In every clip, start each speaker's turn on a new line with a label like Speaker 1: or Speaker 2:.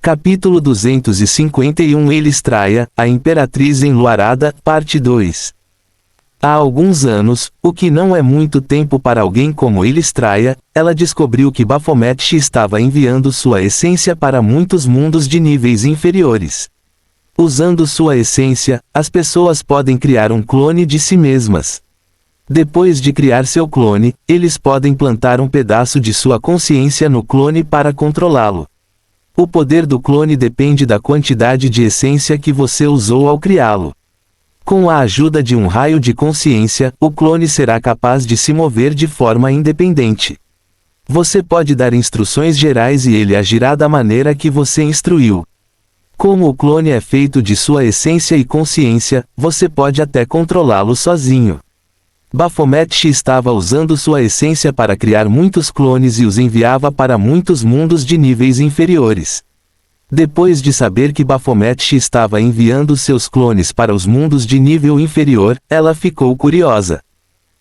Speaker 1: Capítulo 251 Elistraia, a Imperatriz Enluarada, Parte 2. Há alguns anos, o que não é muito tempo para alguém como Elistraia, ela descobriu que Baphomet estava enviando sua essência para muitos mundos de níveis inferiores. Usando sua essência, as pessoas podem criar um clone de si mesmas. Depois de criar seu clone, eles podem plantar um pedaço de sua consciência no clone para controlá-lo. O poder do clone depende da quantidade de essência que você usou ao criá-lo. Com a ajuda de um raio de consciência, o clone será capaz de se mover de forma independente. Você pode dar instruções gerais e ele agirá da maneira que você instruiu. Como o clone é feito de sua essência e consciência, você pode até controlá-lo sozinho. Baphomet estava usando sua essência para criar muitos clones e os enviava para muitos mundos de níveis inferiores. Depois de saber que Baphomet estava enviando seus clones para os mundos de nível inferior, ela ficou curiosa.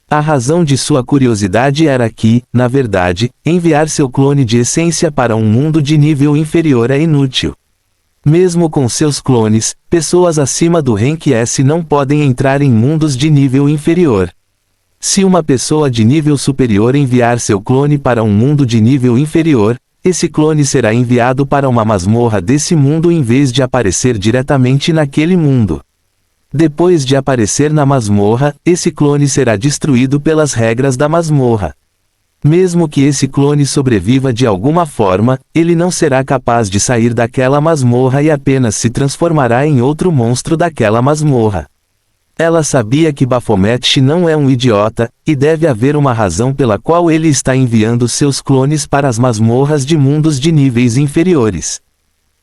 Speaker 1: A razão de sua curiosidade era que, na verdade, enviar seu clone de essência para um mundo de nível inferior é inútil. Mesmo com seus clones, pessoas acima do rank S não podem entrar em mundos de nível inferior. Se uma pessoa de nível superior enviar seu clone para um mundo de nível inferior, esse clone será enviado para uma masmorra desse mundo em vez de aparecer diretamente naquele mundo. Depois de aparecer na masmorra, esse clone será destruído pelas regras da masmorra. Mesmo que esse clone sobreviva de alguma forma, ele não será capaz de sair daquela masmorra e apenas se transformará em outro monstro daquela masmorra. Ela sabia que Baphomet não é um idiota, e deve haver uma razão pela qual ele está enviando seus clones para as masmorras de mundos de níveis inferiores.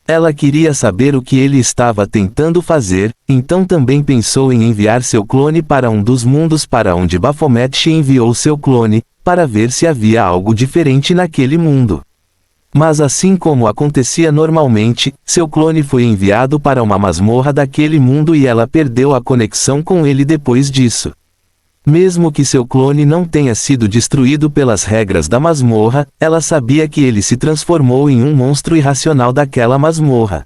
Speaker 1: Ela queria saber o que ele estava tentando fazer, então também pensou em enviar seu clone para um dos mundos para onde Baphomet enviou seu clone, para ver se havia algo diferente naquele mundo. Mas assim como acontecia normalmente, seu clone foi enviado para uma masmorra daquele mundo e ela perdeu a conexão com ele depois disso. Mesmo que seu clone não tenha sido destruído pelas regras da masmorra, ela sabia que ele se transformou em um monstro irracional daquela masmorra.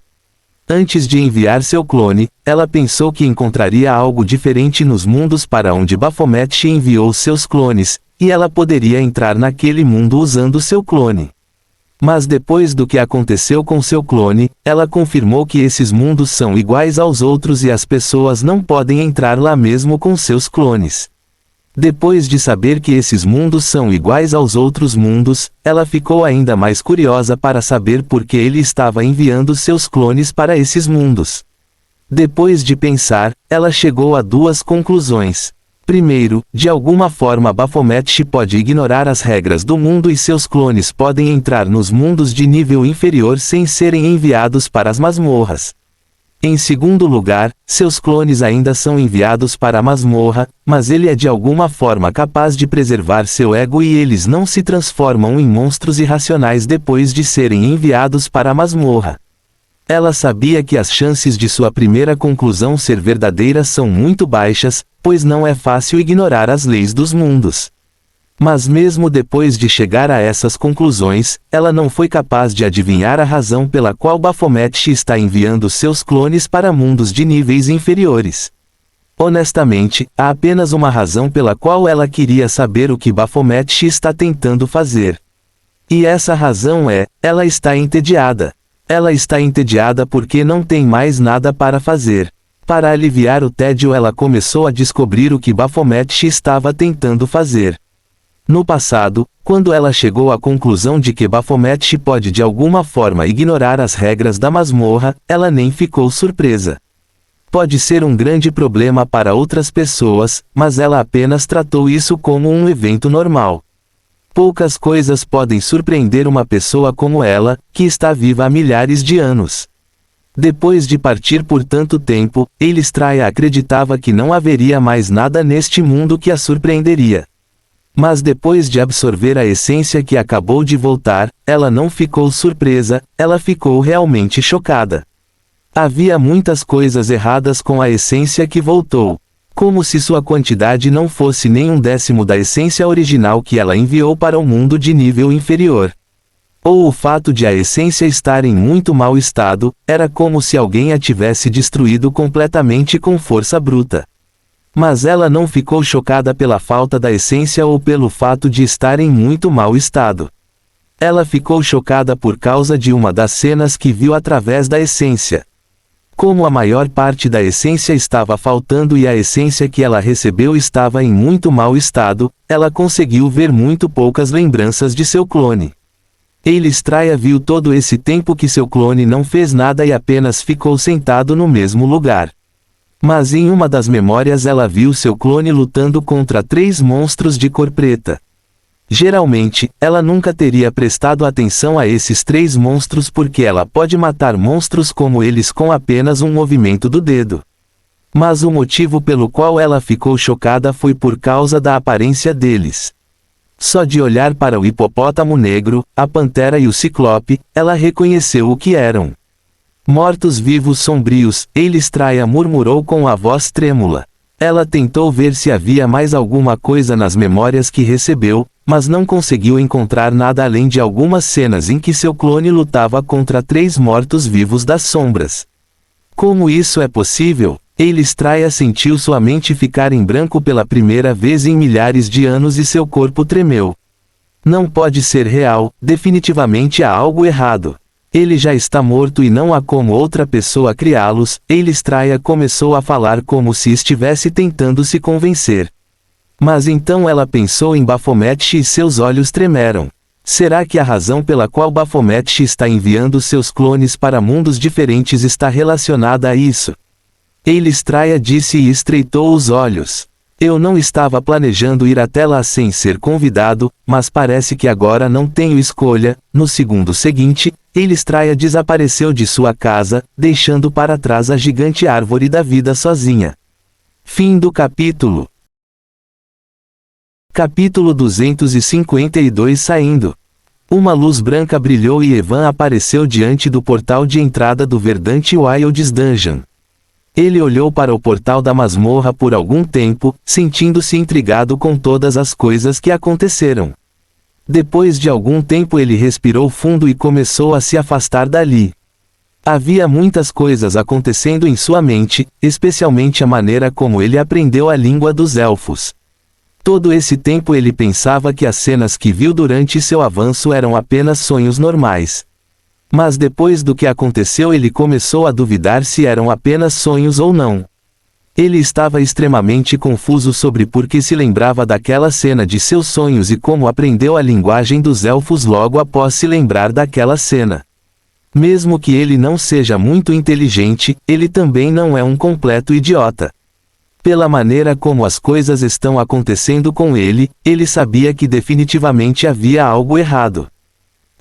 Speaker 1: Antes de enviar seu clone, ela pensou que encontraria algo diferente nos mundos para onde Baphomet enviou seus clones, e ela poderia entrar naquele mundo usando seu clone. Mas depois do que aconteceu com seu clone, ela confirmou que esses mundos são iguais aos outros e as pessoas não podem entrar lá mesmo com seus clones. Depois de saber que esses mundos são iguais aos outros mundos, ela ficou ainda mais curiosa para saber por que ele estava enviando seus clones para esses mundos. Depois de pensar, ela chegou a duas conclusões. Primeiro, de alguma forma Baphomet pode ignorar as regras do mundo e seus clones podem entrar nos mundos de nível inferior sem serem enviados para as masmorras. Em segundo lugar, seus clones ainda são enviados para a masmorra, mas ele é de alguma forma capaz de preservar seu ego e eles não se transformam em monstros irracionais depois de serem enviados para a masmorra. Ela sabia que as chances de sua primeira conclusão ser verdadeira são muito baixas, pois não é fácil ignorar as leis dos mundos. Mas mesmo depois de chegar a essas conclusões, ela não foi capaz de adivinhar a razão pela qual Baphomet está enviando seus clones para mundos de níveis inferiores. Honestamente, há apenas uma razão pela qual ela queria saber o que Baphomet está tentando fazer. E essa razão é, ela está entediada. Ela está entediada porque não tem mais nada para fazer. Para aliviar o tédio, ela começou a descobrir o que Baphomet estava tentando fazer. No passado, quando ela chegou à conclusão de que Baphomet pode de alguma forma ignorar as regras da masmorra, ela nem ficou surpresa. Pode ser um grande problema para outras pessoas, mas ela apenas tratou isso como um evento normal. Poucas coisas podem surpreender uma pessoa como ela, que está viva há milhares de anos. Depois de partir por tanto tempo, Elistraia acreditava que não haveria mais nada neste mundo que a surpreenderia. Mas depois de absorver a essência que acabou de voltar, ela não ficou surpresa, ela ficou realmente chocada. Havia muitas coisas erradas com a essência que voltou. Como se sua quantidade não fosse nem 1/10 da essência original que ela enviou para o mundo de nível inferior. Ou o fato de a essência estar em muito mau estado, era como se alguém a tivesse destruído completamente com força bruta. Mas ela não ficou chocada pela falta da essência ou pelo fato de estar em muito mau estado. Ela ficou chocada por causa de uma das cenas que viu através da essência. Como a maior parte da essência estava faltando e a essência que ela recebeu estava em muito mau estado, ela conseguiu ver muito poucas lembranças de seu clone. Elystraia viu todo esse tempo que seu clone não fez nada e apenas ficou sentado no mesmo lugar. Mas em uma das memórias ela viu seu clone lutando contra 3 monstros de cor preta. Geralmente, ela nunca teria prestado atenção a esses 3 monstros porque ela pode matar monstros como eles com apenas um movimento do dedo. Mas o motivo pelo qual ela ficou chocada foi por causa da aparência deles. Só de olhar para o hipopótamo negro, a pantera e o ciclope, ela reconheceu o que eram. Mortos-vivos sombrios, Elystraia murmurou com a voz trêmula. Ela tentou ver se havia mais alguma coisa nas memórias que recebeu, mas não conseguiu encontrar nada além de algumas cenas em que seu clone lutava contra 3 mortos-vivos das sombras. Como isso é possível? Elystraia sentiu sua mente ficar em branco pela primeira vez em milhares de anos e seu corpo tremeu. Não pode ser real, definitivamente há algo errado. Ele já está morto e não há como outra pessoa criá-los. Elystraia começou a falar como se estivesse tentando se convencer. Mas então ela pensou em Baphomet e seus olhos tremeram. Será que a razão pela qual Baphomet está enviando seus clones para mundos diferentes está relacionada a isso? Elystraia disse e estreitou os olhos. Eu não estava planejando ir até lá sem ser convidado, mas parece que agora não tenho escolha. No segundo seguinte, Elystraia desapareceu de sua casa, deixando para trás a gigante árvore da vida sozinha. Fim do capítulo. Capítulo 252. Saindo. Uma luz branca brilhou e Evan apareceu diante do portal de entrada do Verdant Wilds Dungeon. Ele olhou para o portal da masmorra por algum tempo, sentindo-se intrigado com todas as coisas que aconteceram. Depois de algum tempo ele respirou fundo e começou a se afastar dali. Havia muitas coisas acontecendo em sua mente, especialmente a maneira como ele aprendeu a língua dos elfos. Todo esse tempo ele pensava que as cenas que viu durante seu avanço eram apenas sonhos normais. Mas depois do que aconteceu ele começou a duvidar se eram apenas sonhos ou não. Ele estava extremamente confuso sobre por que se lembrava daquela cena de seus sonhos e como aprendeu a linguagem dos elfos logo após se lembrar daquela cena. Mesmo que ele não seja muito inteligente, ele também não é um completo idiota. Pela maneira como as coisas estão acontecendo com ele, ele sabia que definitivamente havia algo errado.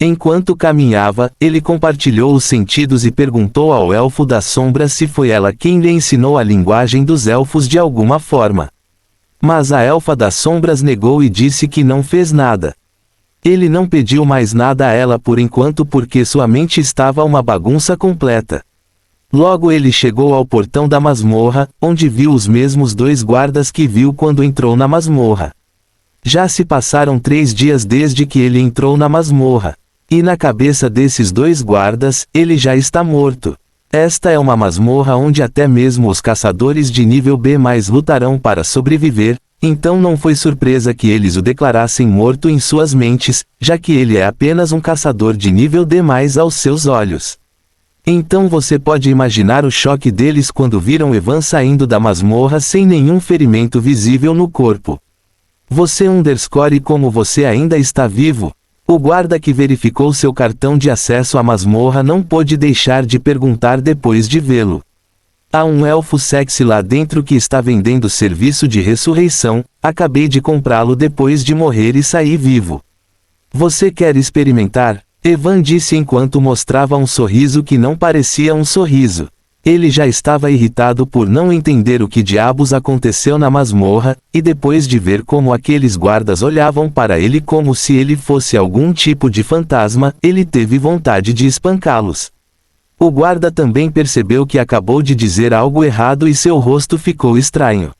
Speaker 1: Enquanto caminhava, ele compartilhou os sentidos e perguntou ao elfo das sombras se foi ela quem lhe ensinou a linguagem dos elfos de alguma forma. Mas a elfa das sombras negou e disse que não fez nada. Ele não pediu mais nada a ela por enquanto porque sua mente estava uma bagunça completa. Logo ele chegou ao portão da masmorra, onde viu os mesmos 2 guardas que viu quando entrou na masmorra. Já se passaram 3 dias desde que ele entrou na masmorra. E na cabeça desses 2 guardas, ele já está morto. Esta é uma masmorra onde até mesmo os caçadores de nível B+ lutarão para sobreviver, então não foi surpresa que eles o declarassem morto em suas mentes, já que ele é apenas um caçador de nível D+ aos seus olhos. Então você pode imaginar o choque deles quando viram Evan saindo da masmorra sem nenhum ferimento visível no corpo. Você underscore como você ainda está vivo? O guarda que verificou seu cartão de acesso à masmorra não pôde deixar de perguntar depois de vê-lo. Há um elfo sexy lá dentro que está vendendo serviço de ressurreição, acabei de comprá-lo depois de morrer e sair vivo. Você quer experimentar? Evan disse enquanto mostrava um sorriso que não parecia um sorriso. Ele já estava irritado por não entender o que diabos aconteceu na masmorra, e depois de ver como aqueles guardas olhavam para ele como se ele fosse algum tipo de fantasma, ele teve vontade de espancá-los. O guarda também percebeu que acabou de dizer algo errado e seu rosto ficou estranho.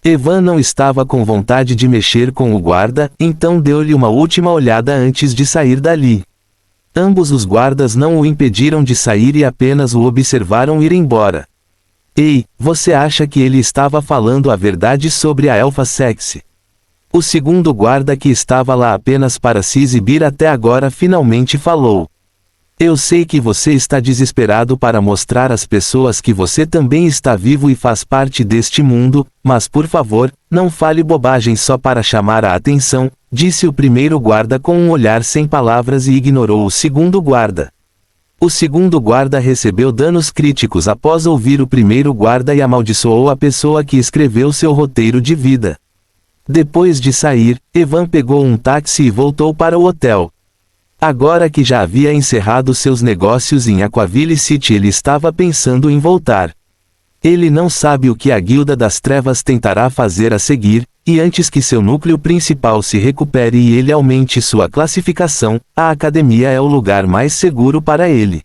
Speaker 1: Evan não estava com vontade de mexer com o guarda, então deu-lhe uma última olhada antes de sair dali. Ambos os guardas não o impediram de sair e apenas o observaram ir embora. Ei, você acha que ele estava falando a verdade sobre a elfa sexy? O segundo guarda que estava lá apenas para se exibir até agora finalmente falou. Eu sei que você está desesperado para mostrar às pessoas que você também está vivo e faz parte deste mundo, mas por favor, não fale bobagem só para chamar a atenção, disse o primeiro guarda com um olhar sem palavras e ignorou o segundo guarda. O segundo guarda recebeu danos críticos após ouvir o primeiro guarda e amaldiçoou a pessoa que escreveu seu roteiro de vida. Depois de sair, Evan pegou um táxi e voltou para o hotel. Agora que já havia encerrado seus negócios em Aquaville City, ele estava pensando em voltar. Ele não sabe o que a Guilda das Trevas tentará fazer a seguir, e antes que seu núcleo principal se recupere e ele aumente sua classificação, a academia é o lugar mais seguro para ele.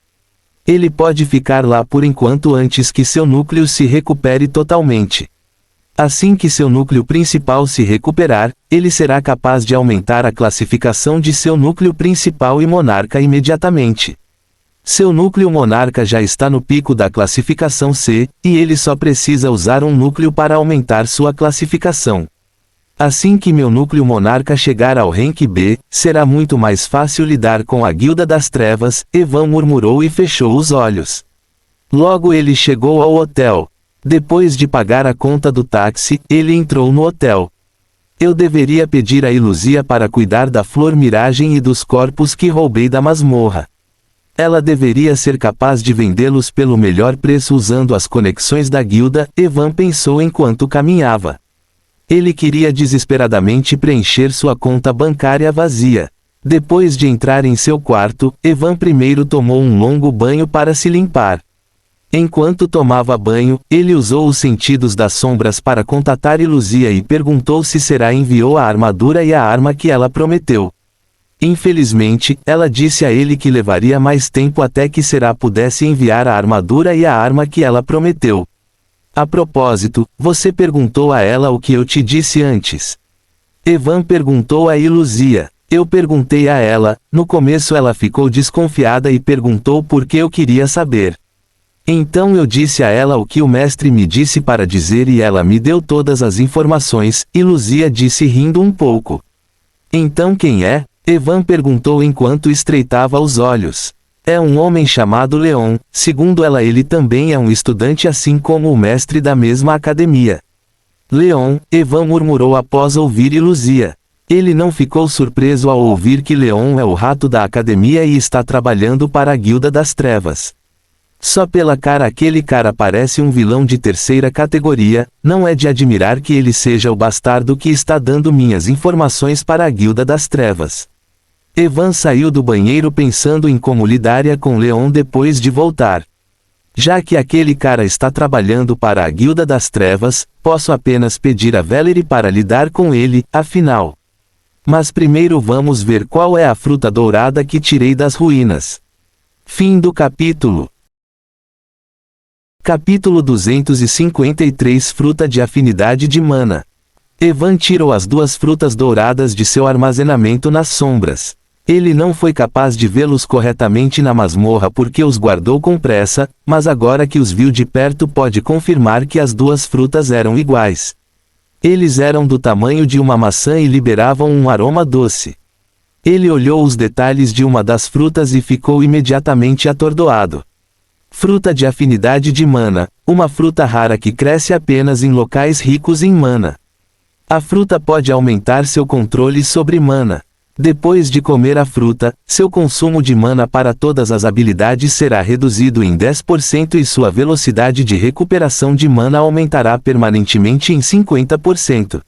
Speaker 1: Ele pode ficar lá por enquanto antes que seu núcleo se recupere totalmente. Assim que seu núcleo principal se recuperar, ele será capaz de aumentar a classificação de seu núcleo principal e monarca imediatamente. Seu núcleo monarca já está no pico da classificação C, e ele só precisa usar um núcleo para aumentar sua classificação. Assim que meu núcleo monarca chegar ao rank B, será muito mais fácil lidar com a Guilda das Trevas, Evan murmurou e fechou os olhos. Logo ele chegou ao hotel. Depois de pagar a conta do táxi, ele entrou no hotel. Eu deveria pedir a Iluzia para cuidar da Flor Miragem e dos corpos que roubei da masmorra. Ela deveria ser capaz de vendê-los pelo melhor preço usando as conexões da guilda, Evan pensou enquanto caminhava. Ele queria desesperadamente preencher sua conta bancária vazia. Depois de entrar em seu quarto, Evan primeiro tomou um longo banho para se limpar. Enquanto tomava banho, ele usou os sentidos das sombras para contatar Iluzia e perguntou se Será enviou a armadura e a arma que ela prometeu. Infelizmente, ela disse a ele que levaria mais tempo até que Será pudesse enviar a armadura e a arma que ela prometeu. A propósito, você perguntou a ela o que eu te disse antes. Evan perguntou a Iluzia. Eu perguntei a ela, no começo ela ficou desconfiada e perguntou por que eu queria saber. Então eu disse a ela o que o mestre me disse para dizer e ela me deu todas as informações, Iluzia disse rindo um pouco. Então quem é? Evan perguntou enquanto estreitava os olhos. É um homem chamado Leon, segundo ela ele também é um estudante assim como o mestre da mesma academia. Leon, Evan murmurou após ouvir Iluzia. Ele não ficou surpreso ao ouvir que Leon é o rato da academia e está trabalhando para a Guilda das Trevas. Só pela cara aquele cara parece um vilão de terceira categoria, não é de admirar que ele seja o bastardo que está dando minhas informações para a Guilda das Trevas. Evan saiu do banheiro pensando em como lidaria com Leon depois de voltar. Já que aquele cara está trabalhando para a Guilda das Trevas, posso apenas pedir a Valerie para lidar com ele, afinal. Mas primeiro vamos ver qual é a fruta dourada que tirei das ruínas. Fim do capítulo. Capítulo 253 Fruta de afinidade de mana. Evan tirou as duas frutas douradas de seu armazenamento nas sombras. Ele não foi capaz de vê-los corretamente na masmorra porque os guardou com pressa, mas agora que os viu de perto pode confirmar que as duas frutas eram iguais. Eles eram do tamanho de uma maçã e liberavam um aroma doce. Ele olhou os detalhes de uma das frutas e ficou imediatamente atordoado. Fruta de afinidade de mana, uma fruta rara que cresce apenas em locais ricos em mana. A fruta pode aumentar seu controle sobre mana. Depois de comer a fruta, seu consumo de mana para todas as habilidades será reduzido em 10% e sua velocidade de recuperação de mana aumentará permanentemente em 50%.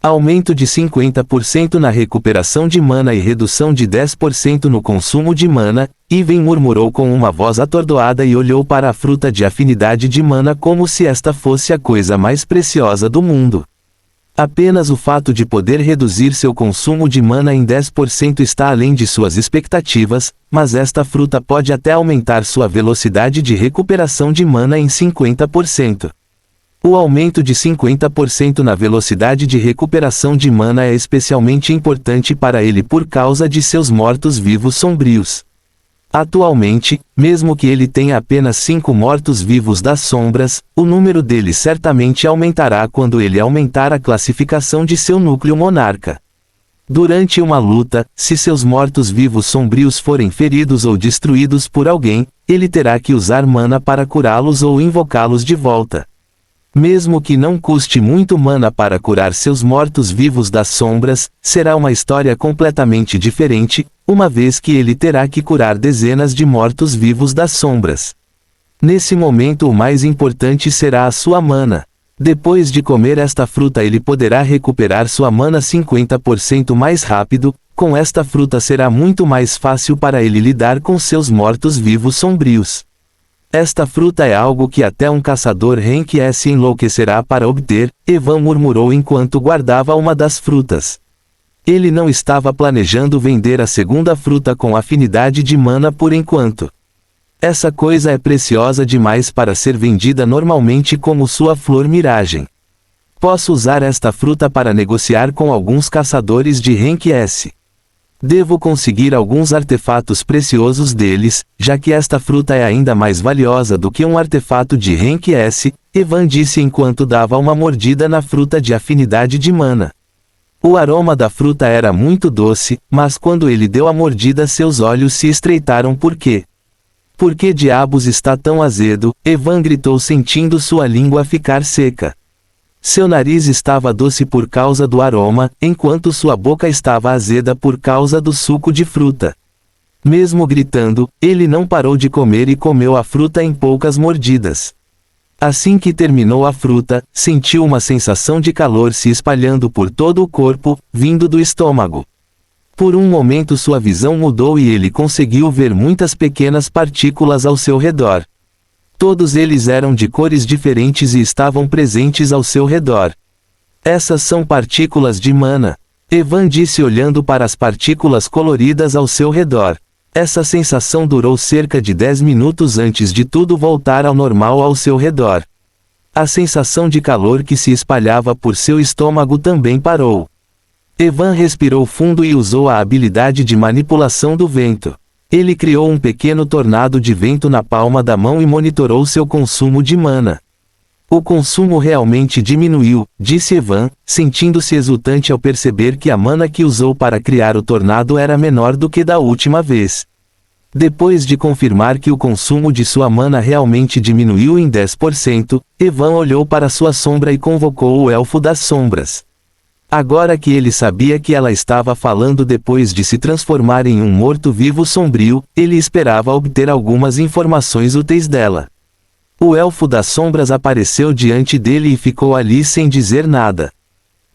Speaker 1: Aumento de 50% na recuperação de mana e redução de 10% no consumo de mana, Iven murmurou com uma voz atordoada e olhou para a fruta de afinidade de mana como se esta fosse a coisa mais preciosa do mundo. Apenas o fato de poder reduzir seu consumo de mana em 10% está além de suas expectativas, mas esta fruta pode até aumentar sua velocidade de recuperação de mana em 50%. O aumento de 50% na velocidade de recuperação de mana é especialmente importante para ele por causa de seus mortos-vivos sombrios. Atualmente, mesmo que ele tenha apenas 5 mortos-vivos das sombras, o número deles certamente aumentará quando ele aumentar a classificação de seu núcleo monarca. Durante uma luta, se seus mortos-vivos sombrios forem feridos ou destruídos por alguém, ele terá que usar mana para curá-los ou invocá-los de volta. Mesmo que não custe muito mana para curar seus mortos-vivos das sombras, será uma história completamente diferente, uma vez que ele terá que curar dezenas de mortos-vivos das sombras. Nesse momento o mais importante será a sua mana. Depois de comer esta fruta ele poderá recuperar sua mana 50% mais rápido, com esta fruta será muito mais fácil para ele lidar com seus mortos-vivos sombrios. Esta fruta é algo que até um caçador Rank S enlouquecerá para obter, Evan murmurou enquanto guardava uma das frutas. Ele não estava planejando vender a segunda fruta com afinidade de mana por enquanto. Essa coisa é preciosa demais para ser vendida normalmente como sua flor miragem. Posso usar esta fruta para negociar com alguns caçadores de Rank S. Devo conseguir alguns artefatos preciosos deles, já que esta fruta é ainda mais valiosa do que um artefato de Rank S, Evan disse enquanto dava uma mordida na fruta de afinidade de mana. O aroma da fruta era muito doce, mas quando ele deu a mordida seus olhos se estreitaram. Por quê? Por que diabos está tão azedo? Evan gritou sentindo sua língua ficar seca. Seu nariz estava doce por causa do aroma, enquanto sua boca estava azeda por causa do suco de fruta. Mesmo gritando, ele não parou de comer e comeu a fruta em poucas mordidas. Assim que terminou a fruta, sentiu uma sensação de calor se espalhando por todo o corpo, vindo do estômago. Por um momento sua visão mudou e ele conseguiu ver muitas pequenas partículas ao seu redor. Todos eles eram de cores diferentes e estavam presentes ao seu redor. Essas são partículas de mana. Evan disse olhando para as partículas coloridas ao seu redor. Essa sensação durou cerca de 10 minutos antes de tudo voltar ao normal ao seu redor. A sensação de calor que se espalhava por seu estômago também parou. Evan respirou fundo e usou a habilidade de manipulação do vento. Ele criou um pequeno tornado de vento na palma da mão e monitorou seu consumo de mana. O consumo realmente diminuiu, disse Evan, sentindo-se exultante ao perceber que a mana que usou para criar o tornado era menor do que da última vez. Depois de confirmar que o consumo de sua mana realmente diminuiu em 10%, Evan olhou para sua sombra e convocou o Elfo das Sombras. Agora que ele sabia que ela estava falando depois de se transformar em um morto-vivo sombrio, ele esperava obter algumas informações úteis dela. O Elfo das Sombras apareceu diante dele e ficou ali sem dizer nada.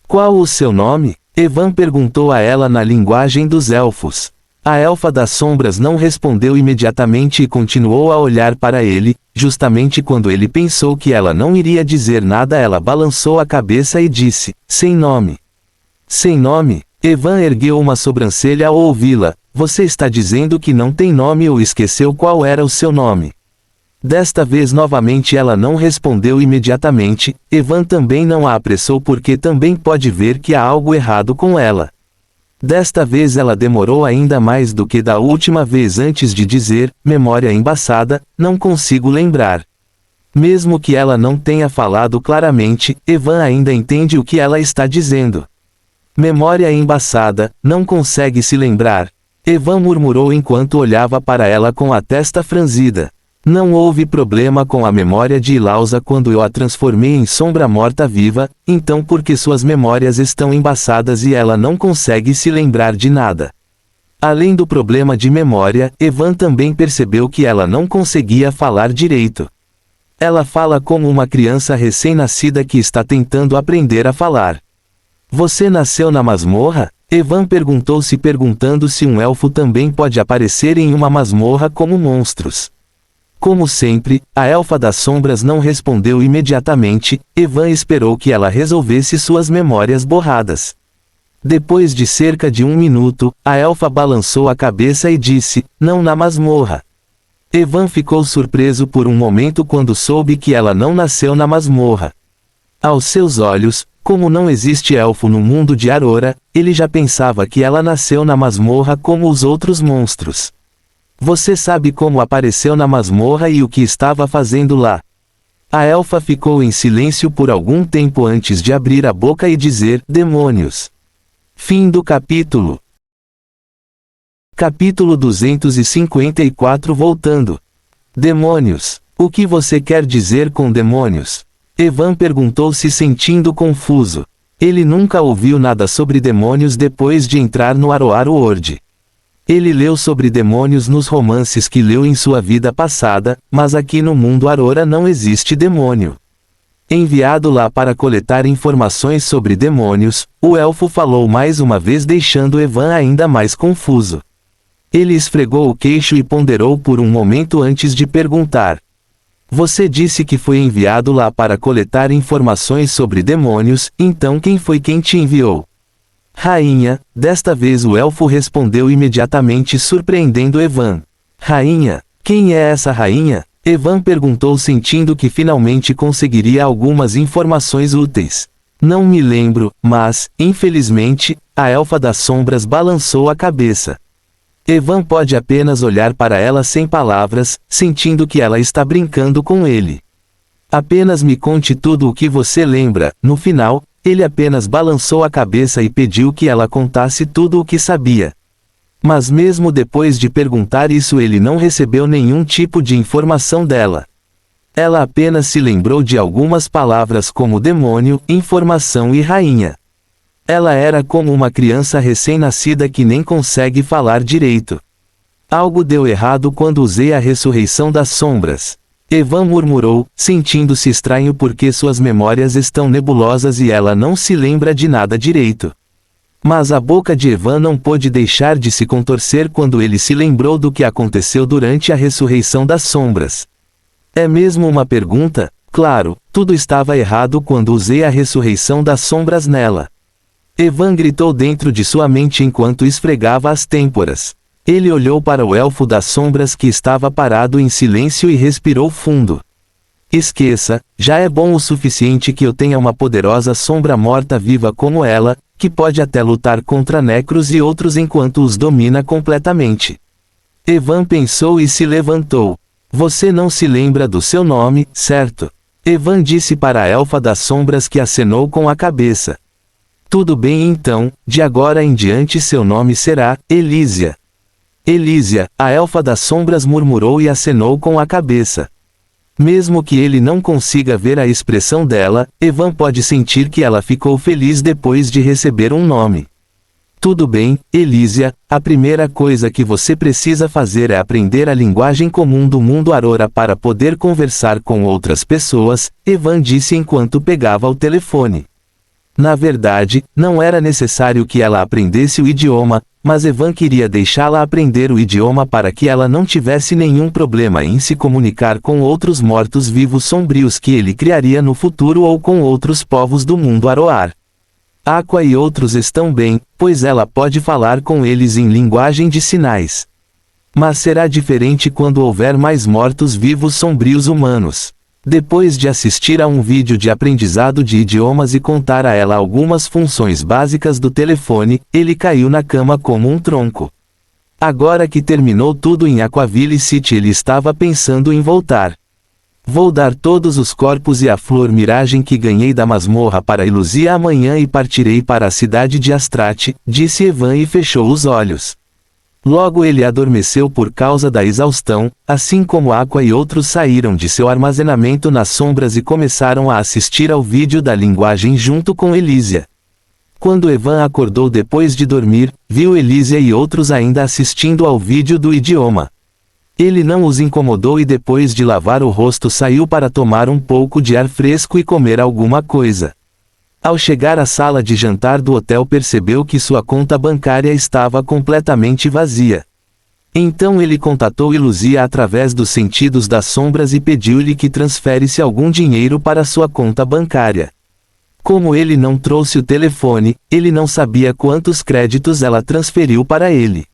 Speaker 1: Qual o seu nome? Evan perguntou a ela na linguagem dos elfos. A Elfa das Sombras não respondeu imediatamente e continuou a olhar para ele. Justamente quando ele pensou que ela não iria dizer nada, ela balançou a cabeça e disse, sem nome. Sem nome? Evan ergueu uma sobrancelha ao ouvi-la. Você está dizendo que não tem nome ou esqueceu qual era o seu nome? Desta vez novamente ela não respondeu imediatamente. Evan também não a apressou porque também pode ver que há algo errado com ela. Desta vez ela demorou ainda mais do que da última vez antes de dizer, memória embaçada, não consigo lembrar. Mesmo que ela não tenha falado claramente, Evan ainda entende o que ela está dizendo. Memória embaçada, não consegue se lembrar. Evan murmurou enquanto olhava para ela com a testa franzida. Não houve problema com a memória de Ilausa quando eu a transformei em sombra morta-viva, então por que suas memórias estão embaçadas e ela não consegue se lembrar de nada? Além do problema de memória, Evan também percebeu que ela não conseguia falar direito. Ela fala como uma criança recém-nascida que está tentando aprender a falar. Você nasceu na masmorra? Evan perguntou-se perguntando se um elfo também pode aparecer em uma masmorra como monstros. Como sempre, a Elfa das Sombras não respondeu imediatamente. Evan esperou que ela resolvesse suas memórias borradas. Depois de cerca de 1 minuto, a elfa balançou a cabeça e disse, não na masmorra. Evan ficou surpreso por um momento quando soube que ela não nasceu na masmorra. Aos seus olhos, como não existe elfo no mundo de Aurora, ele já pensava que ela nasceu na masmorra como os outros monstros. Você sabe como apareceu na masmorra e o que estava fazendo lá. A elfa ficou em silêncio por algum tempo antes de abrir a boca e dizer: demônios. Fim do capítulo. Capítulo 254. Voltando. Demônios. O que você quer dizer com demônios? Evan perguntou, se sentindo confuso. Ele nunca ouviu nada sobre demônios depois de entrar no Aroar World. Ele leu sobre demônios nos romances que leu em sua vida passada, mas aqui no mundo Aurora não existe demônio. Enviado lá para coletar informações sobre demônios, o elfo falou mais uma vez, deixando Evan ainda mais confuso. Ele esfregou o queixo e ponderou por um momento antes de perguntar. Você disse que foi enviado lá para coletar informações sobre demônios, então quem foi quem te enviou? Rainha. Desta vez o elfo respondeu imediatamente, surpreendendo Evan. Rainha? Quem é essa rainha? Evan perguntou, sentindo que finalmente conseguiria algumas informações úteis. Não me lembro, mas, infelizmente, a elfa das sombras balançou a cabeça. Evan pode apenas olhar para ela sem palavras, sentindo que ela está brincando com ele. Apenas me conte tudo o que você lembra. No final, ele apenas balançou a cabeça e pediu que ela contasse tudo o que sabia. Mas mesmo depois de perguntar isso, ele não recebeu nenhum tipo de informação dela. Ela apenas se lembrou de algumas palavras como demônio, informação e rainha. Ela era como uma criança recém-nascida que nem consegue falar direito. Algo deu errado quando usei a ressurreição das sombras. Evan murmurou, sentindo-se estranho porque suas memórias estão nebulosas e ela não se lembra de nada direito. Mas a boca de Evan não pôde deixar de se contorcer quando ele se lembrou do que aconteceu durante a ressurreição das sombras. É mesmo uma pergunta? Claro, tudo estava errado quando usei a ressurreição das sombras nela. Evan gritou dentro de sua mente enquanto esfregava as têmporas. Ele olhou para o elfo das sombras que estava parado em silêncio e respirou fundo. Esqueça, já é bom o suficiente que eu tenha uma poderosa sombra morta-viva como ela, que pode até lutar contra Necros e outros enquanto os domina completamente. Evan pensou e se levantou. Você não se lembra do seu nome, certo? Evan disse para a elfa das sombras, que acenou com a cabeça. Tudo bem então, de agora em diante seu nome será Elísia. Elísia, a elfa das sombras murmurou e acenou com a cabeça. Mesmo que ele não consiga ver a expressão dela, Evan pode sentir que ela ficou feliz depois de receber um nome. Tudo bem, Elísia, a primeira coisa que você precisa fazer é aprender a linguagem comum do mundo Aurora para poder conversar com outras pessoas, Evan disse enquanto pegava o telefone. Na verdade, não era necessário que ela aprendesse o idioma, mas Evan queria deixá-la aprender o idioma para que ela não tivesse nenhum problema em se comunicar com outros mortos-vivos sombrios que ele criaria no futuro ou com outros povos do mundo Aroar. Aqua e outros estão bem, pois ela pode falar com eles em linguagem de sinais. Mas será diferente quando houver mais mortos-vivos sombrios humanos. Depois de assistir a um vídeo de aprendizado de idiomas e contar a ela algumas funções básicas do telefone, ele caiu na cama como um tronco. Agora que terminou tudo em Aquaville City, ele estava pensando em voltar. Vou dar todos os corpos e a flor miragem que ganhei da masmorra para Iluzia amanhã e partirei para a cidade de Astarte, disse Evan e fechou os olhos. Logo ele adormeceu por causa da exaustão, assim como Aqua e outros saíram de seu armazenamento nas sombras e começaram a assistir ao vídeo da linguagem junto com Elísia. Quando Evan acordou depois de dormir, viu Elísia e outros ainda assistindo ao vídeo do idioma. Ele não os incomodou e depois de lavar o rosto saiu para tomar um pouco de ar fresco e comer alguma coisa. Ao chegar à sala de jantar do hotel, percebeu que sua conta bancária estava completamente vazia. Então ele contatou Iluzia através dos sentidos das sombras e pediu-lhe que transferisse algum dinheiro para sua conta bancária. Como ele não trouxe o telefone, ele não sabia quantos créditos ela transferiu para ele.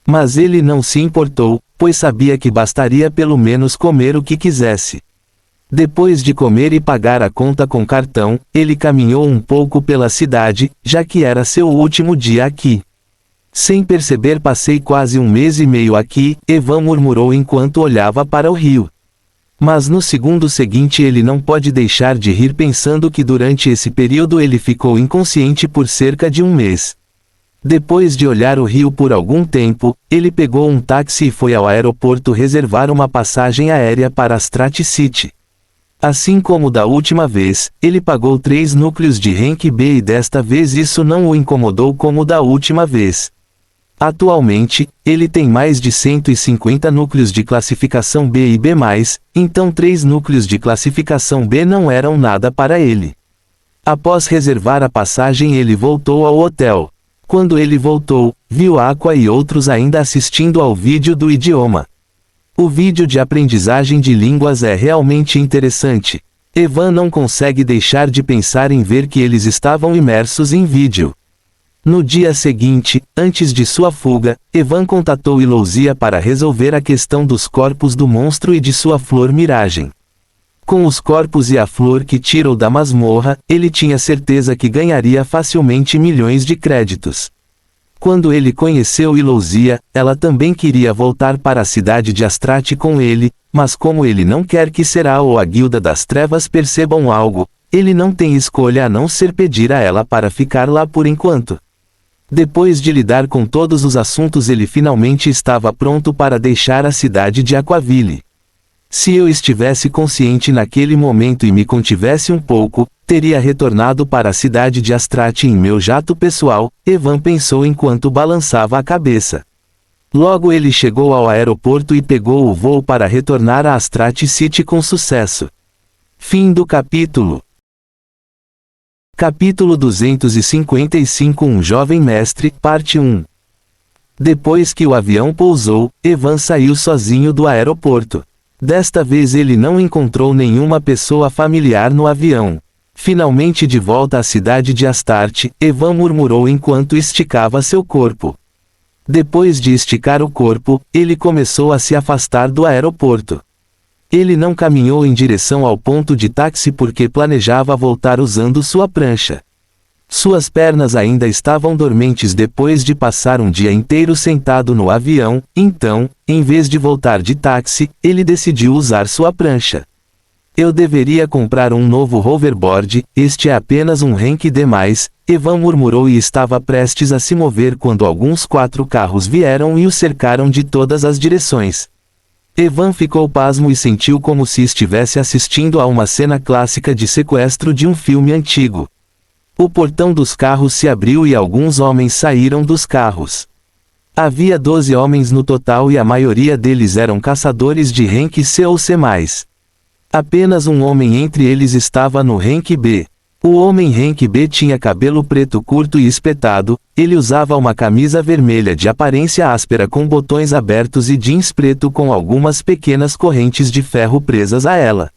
Speaker 1: Mas ele não se importou, pois sabia que bastaria pelo menos comer o que quisesse. Depois de comer e pagar a conta com cartão, ele caminhou um pouco pela cidade, já que era seu último dia aqui. Sem perceber passei quase 1 mês e meio aqui, Evan murmurou enquanto olhava para o rio. Mas no segundo seguinte ele não pode deixar de rir pensando que durante esse período ele ficou inconsciente por cerca de 1 mês. Depois de olhar o rio por algum tempo, ele pegou um táxi e foi ao aeroporto reservar uma passagem aérea para Astrat City. Assim como da última vez, ele pagou 3 núcleos de rank B e desta vez isso não o incomodou como da última vez. Atualmente, ele tem mais de 150 núcleos de classificação B e B+, então 3 núcleos de classificação B não eram nada para ele. Após reservar a passagem ele voltou ao hotel. Quando ele voltou, viu Aqua e outros ainda assistindo ao vídeo do idioma. O vídeo de aprendizagem de línguas é realmente interessante. Evan não consegue deixar de pensar em ver que eles estavam imersos em vídeo. No dia seguinte, antes de sua fuga, Evan contatou Ilousia para resolver a questão dos corpos do monstro e de sua flor miragem. Com os corpos e a flor que tirou da masmorra, ele tinha certeza que ganharia facilmente milhões de créditos. Quando ele conheceu Ilousia, ela também queria voltar para a cidade de Astrat com ele, mas como ele não quer que Será ou a Guilda das Trevas percebam algo, ele não tem escolha a não ser pedir a ela para ficar lá por enquanto. Depois de lidar com todos os assuntos ele finalmente estava pronto para deixar a cidade de Aquaville. Se eu estivesse consciente naquele momento e me contivesse um pouco, teria retornado para a cidade de Astrat em meu jato pessoal, Evan pensou enquanto balançava a cabeça. Logo ele chegou ao aeroporto e pegou o voo para retornar a Astrat City com sucesso. Fim do capítulo. Capítulo 255 Um jovem mestre, parte 1. Depois que o avião pousou, Evan saiu sozinho do aeroporto. Desta vez ele não encontrou nenhuma pessoa familiar no avião. Finalmente de volta à cidade de Astart, Evan murmurou enquanto esticava seu corpo. Depois de esticar o corpo, ele começou a se afastar do aeroporto. Ele não caminhou em direção ao ponto de táxi porque planejava voltar usando sua prancha. Suas pernas ainda estavam dormentes depois de passar um dia inteiro sentado no avião, então, em vez de voltar de táxi, ele decidiu usar sua prancha. Eu deveria comprar um novo hoverboard, este é apenas um rank D+, Evan murmurou e estava prestes a se mover quando alguns 4 carros vieram e o cercaram de todas as direções. Evan ficou pasmo e sentiu como se estivesse assistindo a uma cena clássica de sequestro de um filme antigo. O portão dos carros se abriu e alguns homens saíram dos carros. Havia 12 homens no total e a maioria deles eram caçadores de rank C ou C+. Apenas um homem entre eles estava no rank B. O homem rank B tinha cabelo preto curto e espetado, ele usava uma camisa vermelha de aparência áspera com botões abertos e jeans preto com algumas pequenas correntes de ferro presas a ela.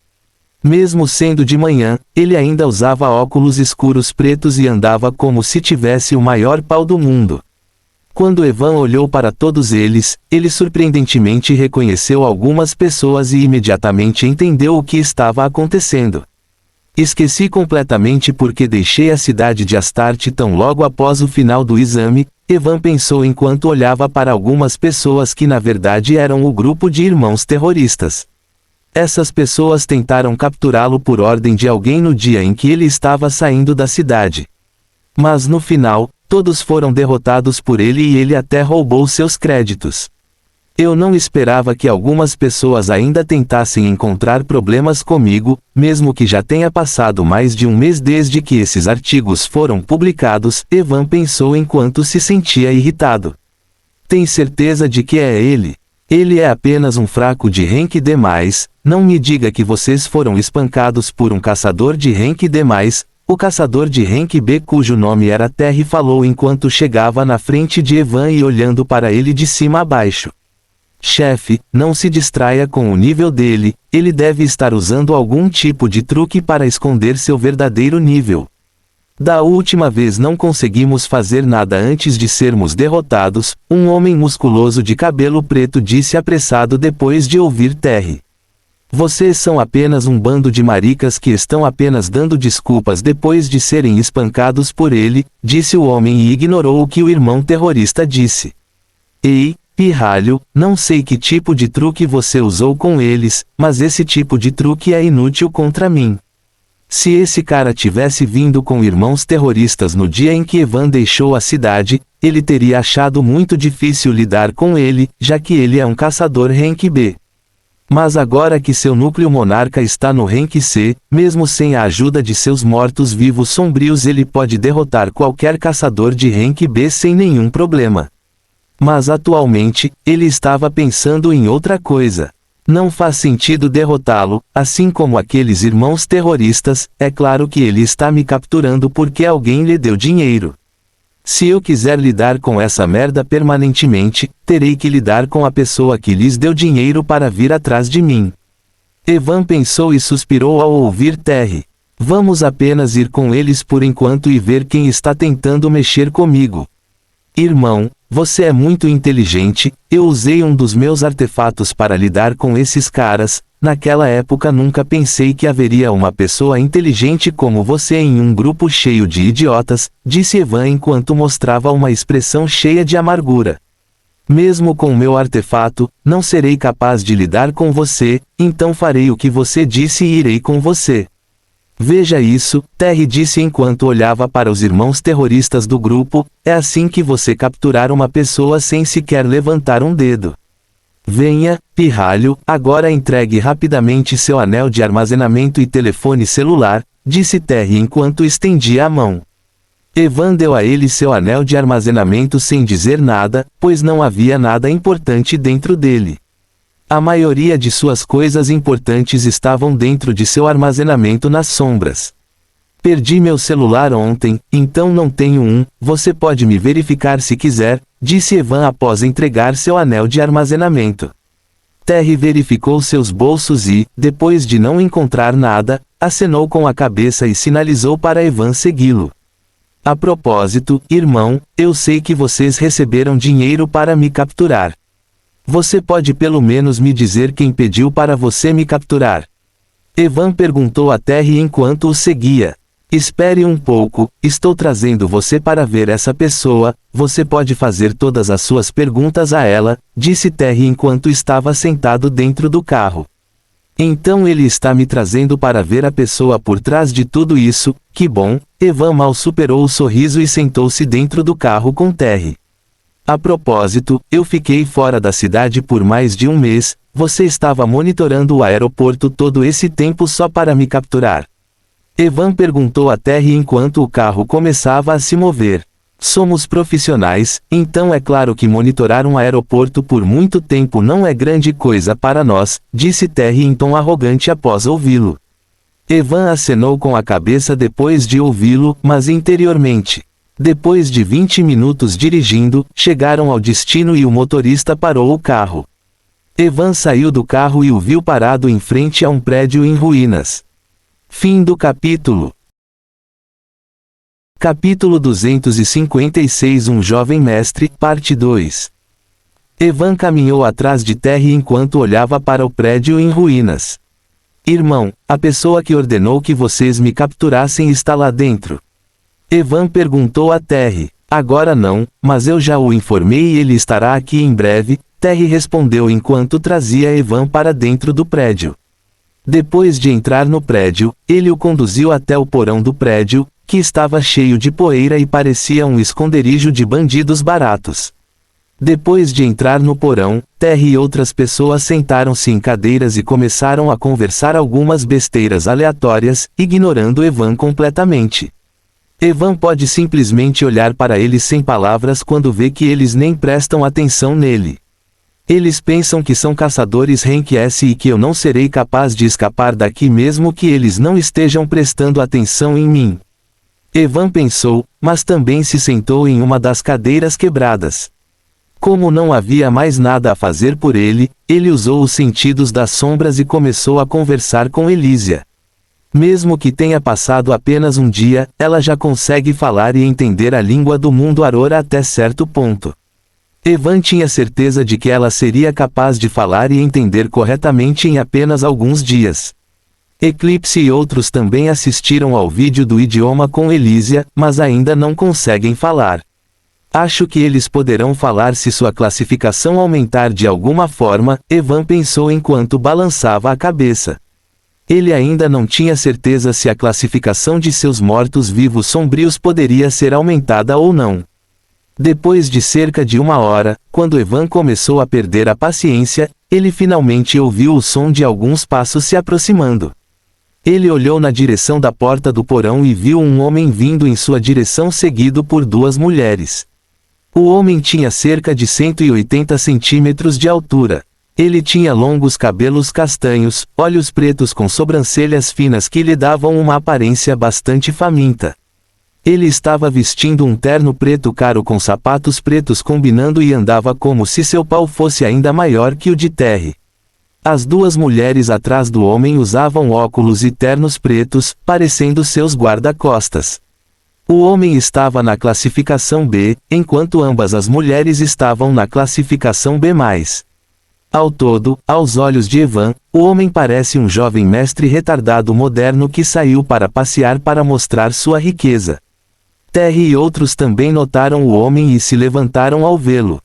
Speaker 1: Mesmo sendo de manhã, ele ainda usava óculos escuros pretos e andava como se tivesse o maior pau do mundo. Quando Evan olhou para todos eles, ele surpreendentemente reconheceu algumas pessoas e imediatamente entendeu o que estava acontecendo. Esqueci completamente porque deixei a cidade de Astart tão logo após o final do exame, Evan pensou enquanto olhava para algumas pessoas que na verdade eram o grupo de irmãos terroristas. Essas pessoas tentaram capturá-lo por ordem de alguém no dia em que ele estava saindo da cidade. Mas no final, todos foram derrotados por ele e ele até roubou seus créditos. Eu não esperava que algumas pessoas ainda tentassem encontrar problemas comigo, mesmo que já tenha passado mais de 1 mês desde que esses artigos foram publicados, Evan pensou enquanto se sentia irritado. Tem certeza de que é ele? Ele é apenas um fraco de rank D+, não me diga que vocês foram espancados por um caçador de rank D+, o caçador de rank B cujo nome era Terry falou enquanto chegava na frente de Evan e olhando para ele de cima a baixo. Chefe, não se distraia com o nível dele, ele deve estar usando algum tipo de truque para esconder seu verdadeiro nível. Da última vez não conseguimos fazer nada antes de sermos derrotados, um homem musculoso de cabelo preto disse apressado depois de ouvir Terry. Vocês são apenas um bando de maricas que estão apenas dando desculpas depois de serem espancados por ele, disse o homem e ignorou o que o irmão terrorista disse. Ei, pirralho, não sei que tipo de truque você usou com eles, mas esse tipo de truque é inútil contra mim. Se esse cara tivesse vindo com irmãos terroristas no dia em que Evan deixou a cidade, ele teria achado muito difícil lidar com ele, já que ele é um caçador rank B. Mas agora que seu núcleo monarca está no rank C, mesmo sem a ajuda de seus mortos-vivos sombrios ele pode derrotar qualquer caçador de rank B sem nenhum problema. Mas atualmente, ele estava pensando em outra coisa. Não faz sentido derrotá-lo, assim como aqueles irmãos terroristas, é claro que ele está me capturando porque alguém lhe deu dinheiro. Se eu quiser lidar com essa merda permanentemente, terei que lidar com a pessoa que lhes deu dinheiro para vir atrás de mim. Evan pensou e suspirou ao ouvir Terry. Vamos apenas ir com eles por enquanto e ver quem está tentando mexer comigo. Irmão, você é muito inteligente, eu usei um dos meus artefatos para lidar com esses caras, naquela época nunca pensei que haveria uma pessoa inteligente como você em um grupo cheio de idiotas, disse Evan enquanto mostrava uma expressão cheia de amargura. Mesmo com meu artefato, não serei capaz de lidar com você, então farei o que você disse e irei com você. Veja isso, Terry disse enquanto olhava para os irmãos terroristas do grupo, é assim que você capturar uma pessoa sem sequer levantar um dedo. Venha, pirralho, agora entregue rapidamente seu anel de armazenamento e telefone celular, disse Terry enquanto estendia a mão. Evan deu a ele seu anel de armazenamento sem dizer nada, pois não havia nada importante dentro dele. A maioria de suas coisas importantes estavam dentro de seu armazenamento nas sombras. Perdi meu celular ontem, então não tenho um, você pode me verificar se quiser, disse Evan após entregar seu anel de armazenamento. Terry verificou seus bolsos e, depois de não encontrar nada, acenou com a cabeça e sinalizou para Evan segui-lo. A propósito, irmão, eu sei que vocês receberam dinheiro para me capturar. Você pode pelo menos me dizer quem pediu para você me capturar? Evan perguntou a Terry enquanto o seguia. Espere um pouco, estou trazendo você para ver essa pessoa, você pode fazer todas as suas perguntas a ela, disse Terry enquanto estava sentado dentro do carro. Então ele está me trazendo para ver a pessoa por trás de tudo isso, que bom, Evan mal superou o sorriso e sentou-se dentro do carro com Terry. A propósito, eu fiquei fora da cidade por mais de um mês, você estava monitorando o aeroporto todo esse tempo só para me capturar? Evan perguntou a Terry enquanto o carro começava a se mover. Somos profissionais, então é claro que monitorar um aeroporto por muito tempo não é grande coisa para nós, disse Terry em tom arrogante após ouvi-lo. Evan acenou com a cabeça depois de ouvi-lo, mas interiormente. Depois de 20 minutos dirigindo, chegaram ao destino e o motorista parou o carro. Evan saiu do carro e o viu parado em frente a um prédio em ruínas. Fim do capítulo. Capítulo 256 Um jovem mestre, parte 2. Evan caminhou atrás de Terry enquanto olhava para o prédio em ruínas. Irmão, a pessoa que ordenou que vocês me capturassem está lá dentro. Evan perguntou a Terry. Agora não, mas eu já o informei e ele estará aqui em breve, Terry respondeu enquanto trazia Evan para dentro do prédio. Depois de entrar no prédio, ele o conduziu até o porão do prédio, que estava cheio de poeira e parecia um esconderijo de bandidos baratos. Depois de entrar no porão, Terry e outras pessoas sentaram-se em cadeiras e começaram a conversar algumas besteiras aleatórias, ignorando Evan completamente. Evan pode simplesmente olhar para eles sem palavras quando vê que eles nem prestam atenção nele. Eles pensam que são caçadores rank S e que eu não serei capaz de escapar daqui mesmo que eles não estejam prestando atenção em mim. Evan pensou, mas também se sentou em uma das cadeiras quebradas. Como não havia mais nada a fazer por ele, ele usou os sentidos das sombras e começou a conversar com Elysia. Mesmo que tenha passado apenas um dia, ela já consegue falar e entender a língua do mundo Aurora até certo ponto. Evan tinha certeza de que ela seria capaz de falar e entender corretamente em apenas alguns dias. Eclipse e outros também assistiram ao vídeo do idioma com Elysia, mas ainda não conseguem falar. Acho que eles poderão falar se sua classificação aumentar de alguma forma, Evan pensou enquanto balançava a cabeça. Ele ainda não tinha certeza se a classificação de seus mortos-vivos sombrios poderia ser aumentada ou não. Depois de cerca de 1 hora, quando Evan começou a perder a paciência, ele finalmente ouviu o som de alguns passos se aproximando. Ele olhou na direção da porta do porão e viu um homem vindo em sua direção seguido por 2 mulheres. O homem tinha cerca de 180 centímetros de altura. Ele tinha longos cabelos castanhos, olhos pretos com sobrancelhas finas que lhe davam uma aparência bastante faminta. Ele estava vestindo um terno preto caro com sapatos pretos combinando e andava como se seu pau fosse ainda maior que o de Terry. As 2 mulheres atrás do homem usavam óculos e ternos pretos, parecendo seus guarda-costas. O homem estava na classificação B, enquanto ambas as mulheres estavam na classificação B+. Ao todo, aos olhos de Evan, o homem parece um jovem mestre retardado moderno que saiu para passear para mostrar sua riqueza. Terry e outros também notaram o homem e se levantaram ao vê-lo.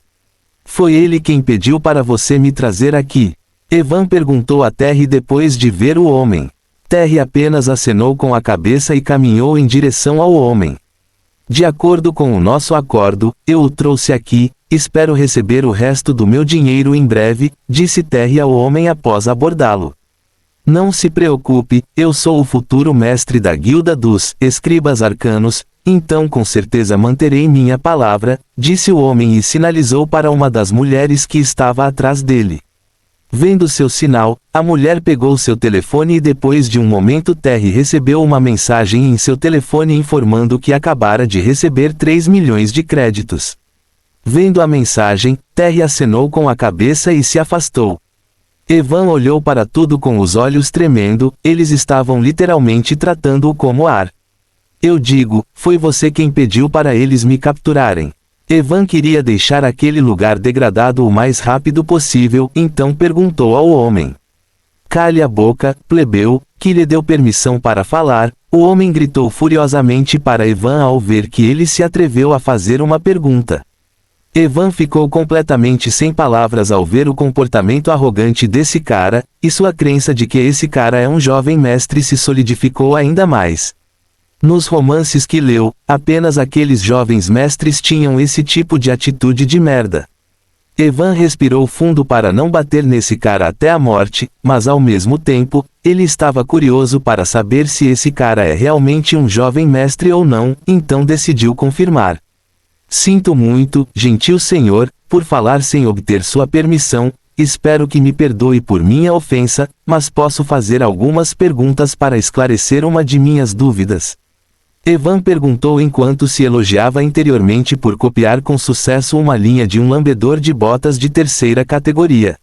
Speaker 1: Foi ele quem pediu para você me trazer aqui? Evan perguntou a Terry depois de ver o homem. Terry apenas acenou com a cabeça e caminhou em direção ao homem. De acordo com o nosso acordo, eu o trouxe aqui, espero receber o resto do meu dinheiro em breve, disse Terry ao homem após abordá-lo. Não se preocupe, eu sou o futuro mestre da guilda dos escribas arcanos, então com certeza manterei minha palavra, disse o homem e sinalizou para uma das mulheres que estava atrás dele. Vendo seu sinal, a mulher pegou seu telefone e depois de um momento Terry recebeu uma mensagem em seu telefone informando que acabara de receber 3 milhões de créditos. Vendo a mensagem, Terry acenou com a cabeça e se afastou. Evan olhou para tudo com os olhos tremendo, eles estavam literalmente tratando-o como ar. Eu digo, foi você quem pediu para eles me capturarem. Evan queria deixar aquele lugar degradado o mais rápido possível, então perguntou ao homem. Cale a boca, plebeu, que lhe deu permissão para falar. O homem gritou furiosamente para Evan ao ver que ele se atreveu a fazer uma pergunta. Evan ficou completamente sem palavras ao ver o comportamento arrogante desse cara, e sua crença de que esse cara é um jovem mestre se solidificou ainda mais. Nos romances que leu, apenas aqueles jovens mestres tinham esse tipo de atitude de merda. Evan respirou fundo para não bater nesse cara até a morte, mas ao mesmo tempo, ele estava curioso para saber se esse cara é realmente um jovem mestre ou não, então decidiu confirmar. Sinto muito, gentil senhor, por falar sem obter sua permissão, espero que me perdoe por minha ofensa, mas posso fazer algumas perguntas para esclarecer uma de minhas dúvidas. Evan perguntou enquanto se elogiava interiormente por copiar com sucesso uma linha de um lambedor de botas de 3ª categoria.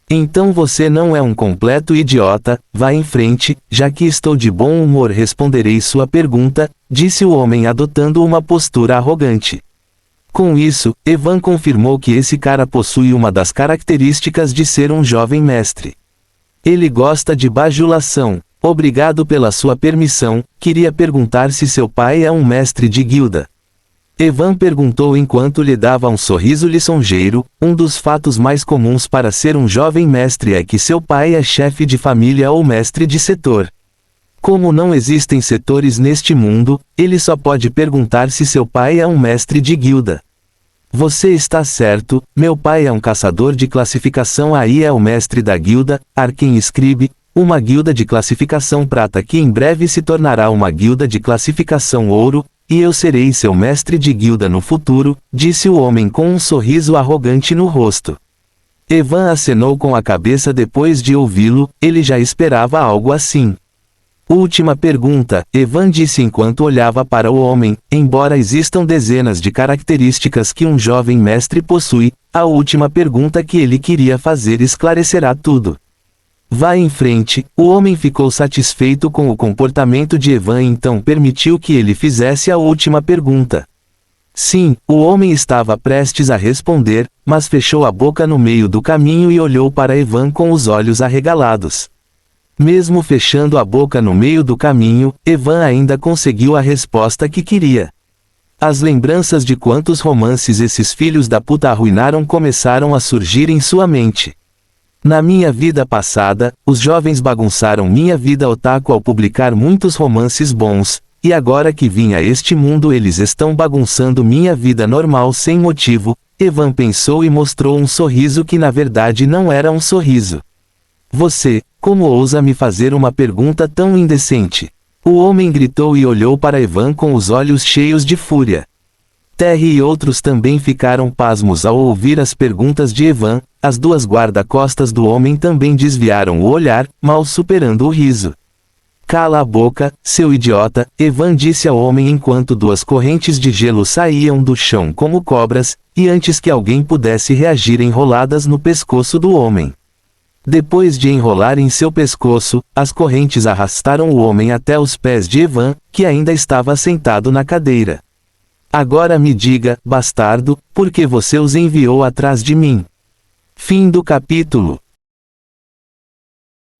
Speaker 1: Então você não é um completo idiota, vá em frente, já que estou de bom humor responderei sua pergunta, disse o homem adotando uma postura arrogante. Com isso, Evan confirmou que esse cara possui uma das características de ser um jovem mestre. Ele gosta de bajulação. Obrigado pela sua permissão, queria perguntar se seu pai é um mestre de guilda. Evan perguntou enquanto lhe dava um sorriso lisonjeiro. Um dos fatos mais comuns para ser um jovem mestre é que seu pai é chefe de família ou mestre de setor. Como não existem setores neste mundo, ele só pode perguntar se seu pai é um mestre de guilda. Você está certo, meu pai é um caçador de classificação aí é o mestre da guilda, Arcane Scribe, uma guilda de classificação prata que em breve se tornará uma guilda de classificação ouro, e eu serei seu mestre de guilda no futuro, disse o homem com um sorriso arrogante no rosto. Evan acenou com a cabeça depois de ouvi-lo, ele já esperava algo assim. Última pergunta, Evan disse enquanto olhava para o homem, embora existam dezenas de características que um jovem mestre possui, a última pergunta que ele queria fazer esclarecerá tudo. Vá em frente, o homem ficou satisfeito com o comportamento de Evan e então permitiu que ele fizesse a última pergunta. Sim, o homem estava prestes a responder, mas fechou a boca no meio do caminho e olhou para Evan com os olhos arregalados. Mesmo fechando a boca no meio do caminho, Evan ainda conseguiu a resposta que queria. As lembranças de quantos romances esses filhos da puta arruinaram começaram a surgir em sua mente. Na minha vida passada, os jovens bagunçaram minha vida otaku ao publicar muitos romances bons, e agora que vim a este mundo eles estão bagunçando minha vida normal sem motivo. Evan pensou e mostrou um sorriso que na verdade não era um sorriso. Você, como ousa me fazer uma pergunta tão indecente? O homem gritou e olhou para Evan com os olhos cheios de fúria. Terry e outros também ficaram pasmos ao ouvir as perguntas de Evan. As duas guarda-costas do homem também desviaram o olhar, mal superando o riso. Cala a boca, seu idiota, Evan disse ao homem enquanto duas correntes de gelo saíam do chão como cobras, e antes que alguém pudesse reagir enroladas no pescoço do homem. Depois de enrolar em seu pescoço, as correntes arrastaram o homem até os pés de Evan, que ainda estava sentado na cadeira. Agora me diga, bastardo, por que você os enviou atrás de mim? Fim do capítulo.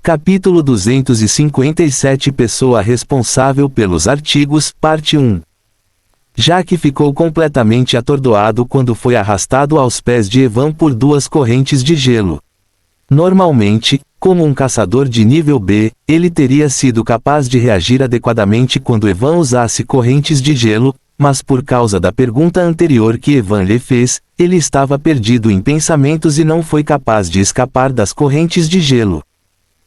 Speaker 1: Capítulo 257. Pessoa responsável pelos artigos, parte 1. Jack ficou completamente atordoado quando foi arrastado aos pés de Evan por duas correntes de gelo. Normalmente, como um caçador de nível B, ele teria sido capaz de reagir adequadamente quando Evan usasse correntes de gelo, mas por causa da pergunta anterior que Evan lhe fez, ele estava perdido em pensamentos e não foi capaz de escapar das correntes de gelo.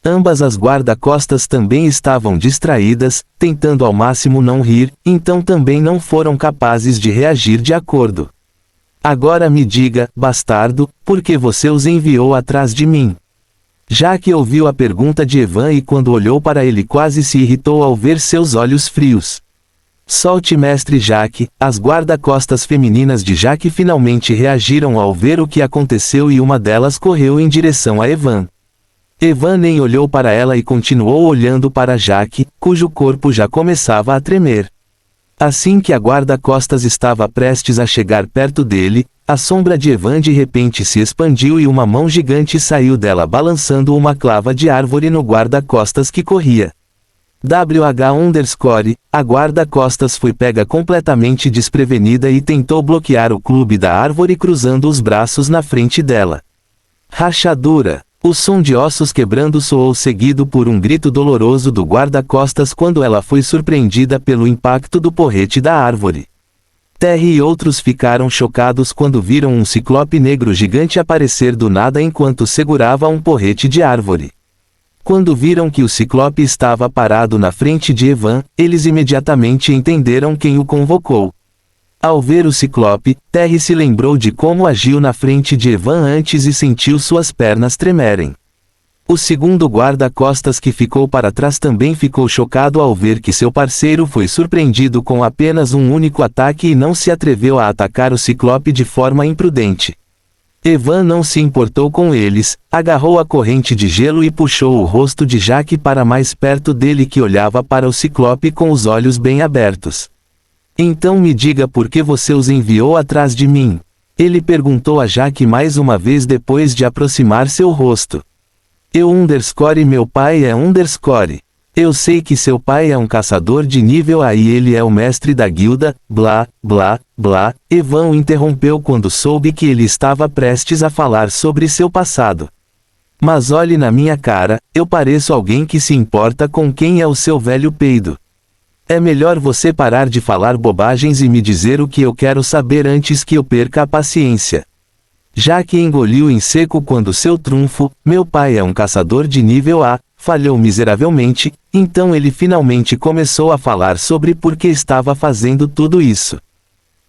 Speaker 1: Ambas as guarda-costas também estavam distraídas, tentando ao máximo não rir, então também não foram capazes de reagir de acordo. Agora me diga, bastardo, por que você os enviou atrás de mim? Jack ouviu a pergunta de Evan e quando olhou para ele quase se irritou ao ver seus olhos frios. Solte mestre Jack. As guarda-costas femininas de Jack finalmente reagiram ao ver o que aconteceu e uma delas correu em direção a Evan. Evan nem olhou para ela e continuou olhando para Jack, cujo corpo já começava a tremer. Assim que a guarda-costas estava prestes a chegar perto dele, a sombra de Evan de repente se expandiu e uma mão gigante saiu dela balançando uma clava de árvore no guarda-costas que corria. A guarda-costas foi pega completamente desprevenida e tentou bloquear o clube da árvore cruzando os braços na frente dela. Rachadura. O som de ossos quebrando soou seguido por um grito doloroso do guarda-costas quando ela foi surpreendida pelo impacto do porrete da árvore. Terry e outros ficaram chocados quando viram um ciclope negro gigante aparecer do nada enquanto segurava um porrete de árvore. Quando viram que o ciclope estava parado na frente de Evan, eles imediatamente entenderam quem o convocou. Ao ver o ciclope, Terry se lembrou de como agiu na frente de Evan antes e sentiu suas pernas tremerem. O segundo guarda-costas que ficou para trás também ficou chocado ao ver que seu parceiro foi surpreendido com apenas um único ataque e não se atreveu a atacar o ciclope de forma imprudente. Evan não se importou com eles, agarrou a corrente de gelo e puxou o rosto de Jack para mais perto dele que olhava para o ciclope com os olhos bem abertos. Então me diga por que você os enviou atrás de mim? Ele perguntou a Jack mais uma vez depois de aproximar seu rosto. Meu pai é Eu sei que seu pai é um caçador de nível A e ele é o mestre da guilda, blá, blá, blá. Evan o interrompeu quando soube que ele estava prestes a falar sobre seu passado. Mas olhe na minha cara, eu pareço alguém que se importa com quem é o seu velho peido. É melhor você parar de falar bobagens e me dizer o que eu quero saber antes que eu perca a paciência. Jack engoliu em seco quando seu trunfo, meu pai é um caçador de nível A, falhou miseravelmente, então ele finalmente começou a falar sobre por que estava fazendo tudo isso.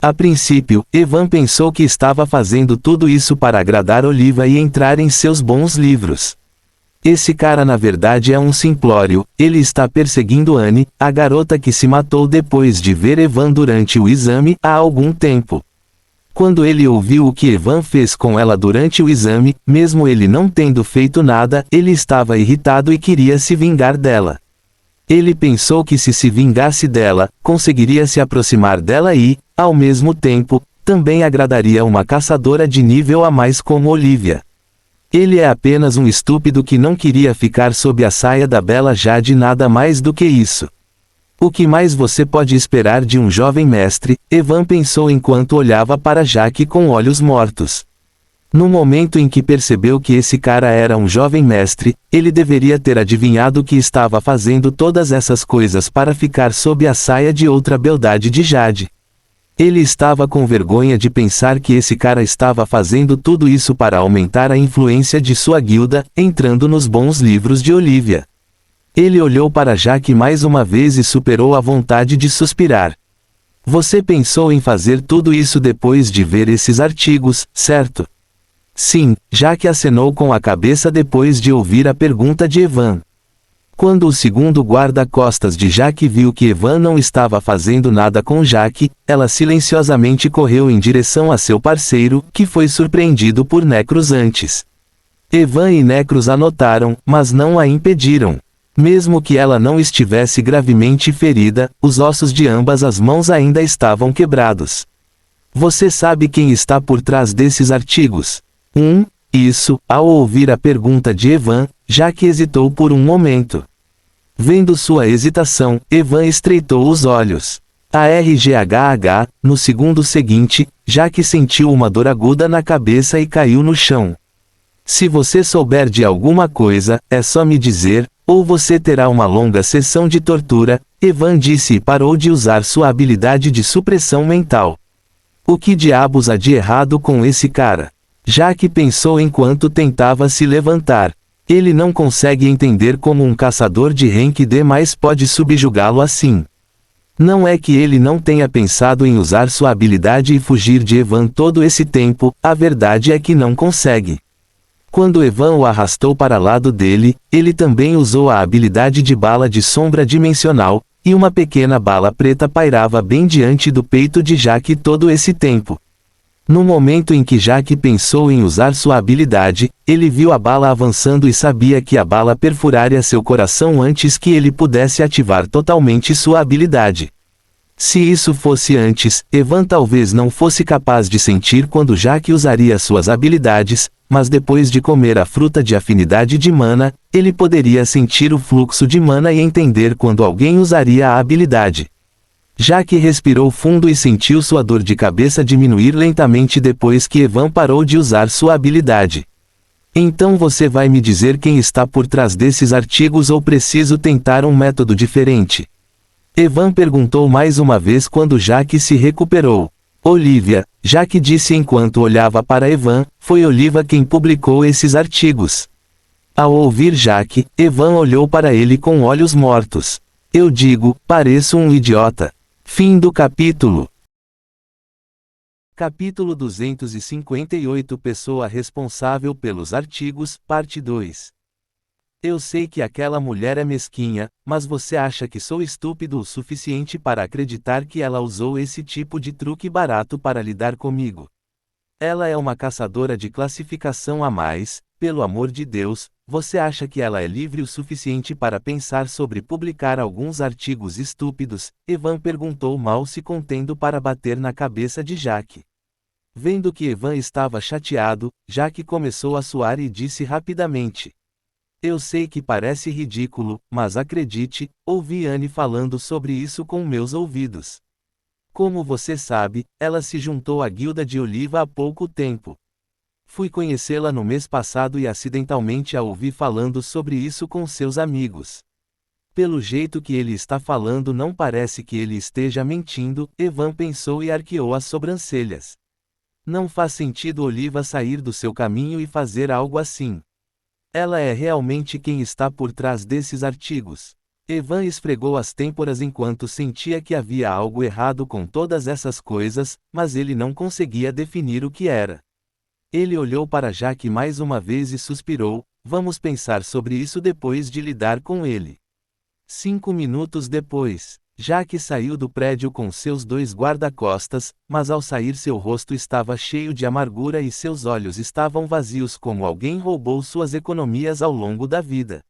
Speaker 1: A princípio, Evan pensou que estava fazendo tudo isso para agradar Oliva e entrar em seus bons livros. Esse cara na verdade é um simplório, ele está perseguindo Anne, a garota que se matou depois de ver Evan durante o exame há algum tempo. Quando ele ouviu o que Evan fez com ela durante o exame, mesmo ele não tendo feito nada, ele estava irritado e queria se vingar dela. Ele pensou que se vingasse dela, conseguiria se aproximar dela e, ao mesmo tempo, também agradaria uma caçadora de nível a mais como Olivia. Ele é apenas um estúpido que não queria ficar sob a saia da bela Jade, nada mais do que isso. O que mais você pode esperar de um jovem mestre? Evan pensou enquanto olhava para Jaque com olhos mortos. No momento em que percebeu que esse cara era um jovem mestre, ele deveria ter adivinhado que estava fazendo todas essas coisas para ficar sob a saia de outra beldade de Jade. Ele estava com vergonha de pensar que esse cara estava fazendo tudo isso para aumentar a influência de sua guilda, entrando nos bons livros de Olivia. Ele olhou para Jaque mais uma vez e superou a vontade de suspirar. Você pensou em fazer tudo isso depois de ver esses artigos, certo? Sim, Jaque acenou com a cabeça depois de ouvir a pergunta de Evan. Quando o segundo guarda-costas de Jaque viu que Evan não estava fazendo nada com Jaque, ela silenciosamente correu em direção a seu parceiro, que foi surpreendido por Necros antes. Evan e Necros a notaram, mas não a impediram. Mesmo que ela não estivesse gravemente ferida, os ossos de ambas as mãos ainda estavam quebrados. Você sabe quem está por trás desses artigos? Isso, ao ouvir a pergunta de Evan, Jaque hesitou por um momento. Vendo sua hesitação, Evan estreitou os olhos. ARGHH, no segundo seguinte, Jaque sentiu uma dor aguda na cabeça e caiu no chão. Se você souber de alguma coisa, é só me dizer, ou você terá uma longa sessão de tortura, Evan disse e parou de usar sua habilidade de supressão mental. O que diabos há de errado com esse cara? Jaque pensou enquanto tentava se levantar. Ele não consegue entender como um caçador de rank D+ pode subjugá-lo assim. Não é que ele não tenha pensado em usar sua habilidade e fugir de Evan todo esse tempo, a verdade é que não consegue. Quando Evan o arrastou para lado dele, ele também usou a habilidade de bala de sombra dimensional, e uma pequena bala preta pairava bem diante do peito de Jaque todo esse tempo. No momento em que Jaque pensou em usar sua habilidade, ele viu a bala avançando e sabia que a bala perfuraria seu coração antes que ele pudesse ativar totalmente sua habilidade. Se isso fosse antes, Evan talvez não fosse capaz de sentir quando Jaque usaria suas habilidades, mas depois de comer a fruta de afinidade de mana, ele poderia sentir o fluxo de mana e entender quando alguém usaria a habilidade. Jaque respirou fundo e sentiu sua dor de cabeça diminuir lentamente depois que Evan parou de usar sua habilidade. Então você vai me dizer quem está por trás desses artigos ou preciso tentar um método diferente? Evan perguntou mais uma vez quando Jaque se recuperou. Olivia, Jaque disse enquanto olhava para Evan, foi Olivia quem publicou esses artigos. Ao ouvir Jaque, Evan olhou para ele com olhos mortos. Eu digo, pareço um idiota. Fim do capítulo. Capítulo 258 Pessoa responsável pelos artigos, parte 2. Eu sei que aquela mulher é mesquinha, mas você acha que sou estúpido o suficiente para acreditar que ela usou esse tipo de truque barato para lidar comigo? Ela é uma caçadora de classificação a mais, pelo amor de Deus, você acha que ela é livre o suficiente para pensar sobre publicar alguns artigos estúpidos? Evan perguntou mal se contendo para bater na cabeça de Jaque. Vendo que Evan estava chateado, Jaque começou a suar e disse rapidamente. Eu sei que parece ridículo, mas acredite, ouvi Anne falando sobre isso com meus ouvidos. Como você sabe, ela se juntou à guilda de Oliva há pouco tempo. Fui conhecê-la no mês passado e acidentalmente a ouvi falando sobre isso com seus amigos. Pelo jeito que ele está falando não parece que ele esteja mentindo, Evan pensou e arqueou as sobrancelhas. Não faz sentido Oliva sair do seu caminho e fazer algo assim. Ela é realmente quem está por trás desses artigos. Evan esfregou as têmporas enquanto sentia que havia algo errado com todas essas coisas, mas ele não conseguia definir o que era. Ele olhou para Jaque mais uma vez e suspirou, vamos pensar sobre isso depois de lidar com ele. 5 minutos depois, Jaque saiu do prédio com seus 2 guarda-costas, mas ao sair seu rosto estava cheio de amargura e seus olhos estavam vazios como alguém roubou suas economias ao longo da vida.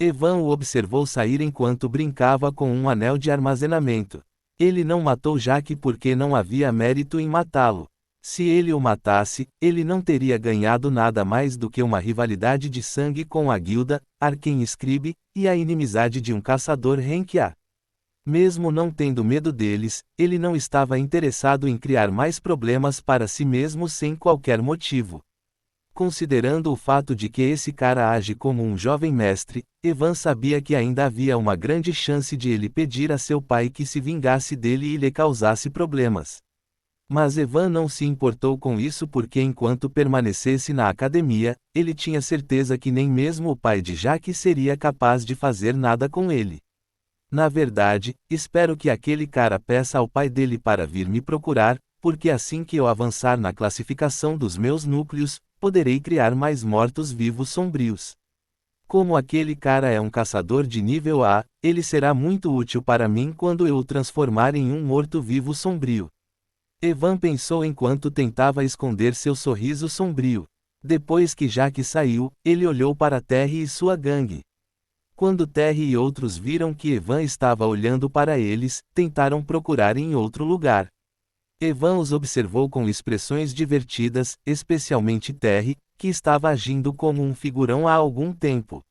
Speaker 1: Evan o observou sair enquanto brincava com um anel de armazenamento. Ele não matou Jake porque não havia mérito em matá-lo. Se ele o matasse, ele não teria ganhado nada mais do que uma rivalidade de sangue com a guilda, Arcane Scribe, e a inimizade de um caçador Renkia. Mesmo não tendo medo deles, ele não estava interessado em criar mais problemas para si mesmo sem qualquer motivo. Considerando o fato de que esse cara age como um jovem mestre, Evan sabia que ainda havia uma grande chance de ele pedir a seu pai que se vingasse dele e lhe causasse problemas. Mas Evan não se importou com isso porque enquanto permanecesse na academia, ele tinha certeza que nem mesmo o pai de Jake seria capaz de fazer nada com ele. Na verdade, espero que aquele cara peça ao pai dele para vir me procurar, porque assim que eu avançar na classificação dos meus núcleos, poderei criar mais mortos-vivos sombrios. Como aquele cara é um caçador de nível A, ele será muito útil para mim quando eu o transformar em um morto-vivo sombrio. Evan pensou enquanto tentava esconder seu sorriso sombrio. Depois que Jake saiu, ele olhou para Terry e sua gangue. Quando Terry e outros viram que Evan estava olhando para eles, tentaram procurar em outro lugar. Evan os observou com expressões divertidas, especialmente Terry, que estava agindo como um figurão há algum tempo.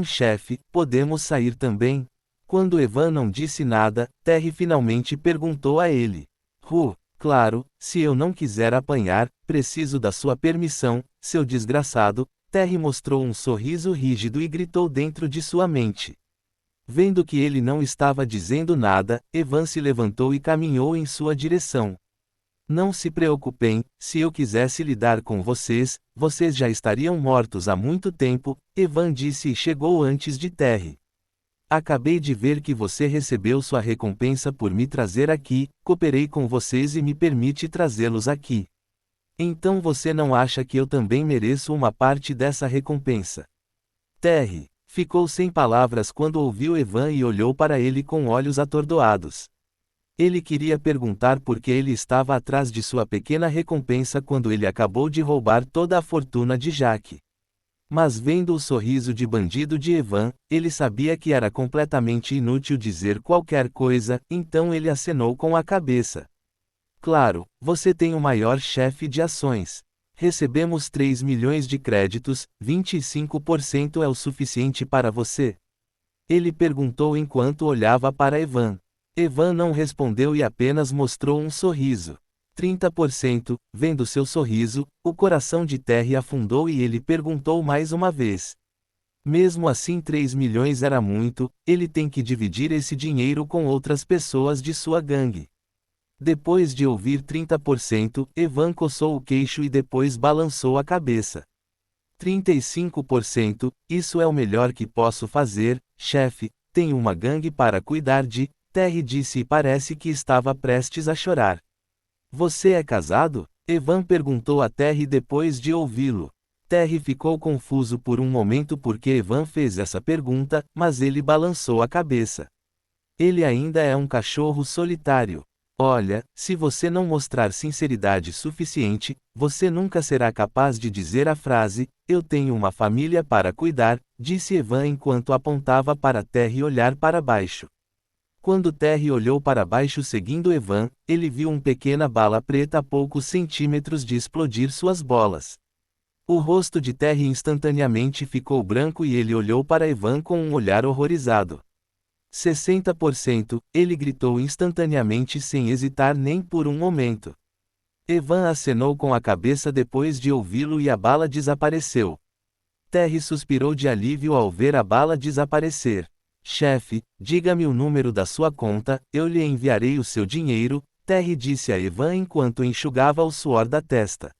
Speaker 1: Chefe, podemos sair também? Quando Evan não disse nada, Terry finalmente perguntou a ele. Claro, se eu não quiser apanhar, preciso da sua permissão, seu desgraçado. Terry mostrou um sorriso rígido e gritou dentro de sua mente. Vendo que ele não estava dizendo nada, Evan se levantou e caminhou em sua direção. Não se preocupem, se eu quisesse lidar com vocês, vocês já estariam mortos há muito tempo, Evan disse e chegou antes de Terry. Acabei de ver que você recebeu sua recompensa por me trazer aqui, cooperei com vocês e me permite trazê-los aqui. Então você não acha que eu também mereço uma parte dessa recompensa? Terry ficou sem palavras quando ouviu Evan e olhou para ele com olhos atordoados. Ele queria perguntar por que ele estava atrás de sua pequena recompensa quando ele acabou de roubar toda a fortuna de Jake. Mas vendo o sorriso de bandido de Evan, ele sabia que era completamente inútil dizer qualquer coisa, então ele acenou com a cabeça. Claro, você tem o maior chefe de ações. Recebemos 3 milhões de créditos, 25% é o suficiente para você? Ele perguntou enquanto olhava para Evan. Evan não respondeu e apenas mostrou um sorriso. 30%, vendo seu sorriso, o coração de Terry afundou e ele perguntou mais uma vez. Mesmo assim 3 milhões era muito, ele tem que dividir esse dinheiro com outras pessoas de sua gangue. Depois de ouvir 30%, Evan coçou o queixo e depois balançou a cabeça. 35%, isso é o melhor que posso fazer, chefe, tenho uma gangue para cuidar de, Terry disse e parece que estava prestes a chorar. Você é casado? Evan perguntou a Terry depois de ouvi-lo. Terry ficou confuso por um momento porque Evan fez essa pergunta, mas ele balançou a cabeça. Ele ainda é um cachorro solitário. Olha, se você não mostrar sinceridade suficiente, você nunca será capaz de dizer a frase, eu tenho uma família para cuidar, disse Evan enquanto apontava para Terry olhar para baixo. Quando Terry olhou para baixo seguindo Evan, ele viu uma pequena bala preta a poucos centímetros de explodir suas bolas. O rosto de Terry instantaneamente ficou branco e ele olhou para Evan com um olhar horrorizado. 60%, ele gritou instantaneamente sem hesitar nem por um momento. Evan acenou com a cabeça depois de ouvi-lo e a bala desapareceu. Terry suspirou de alívio ao ver a bala desaparecer. Chefe, diga-me o número da sua conta, eu lhe enviarei o seu dinheiro, Terry disse a Evan enquanto enxugava o suor da testa.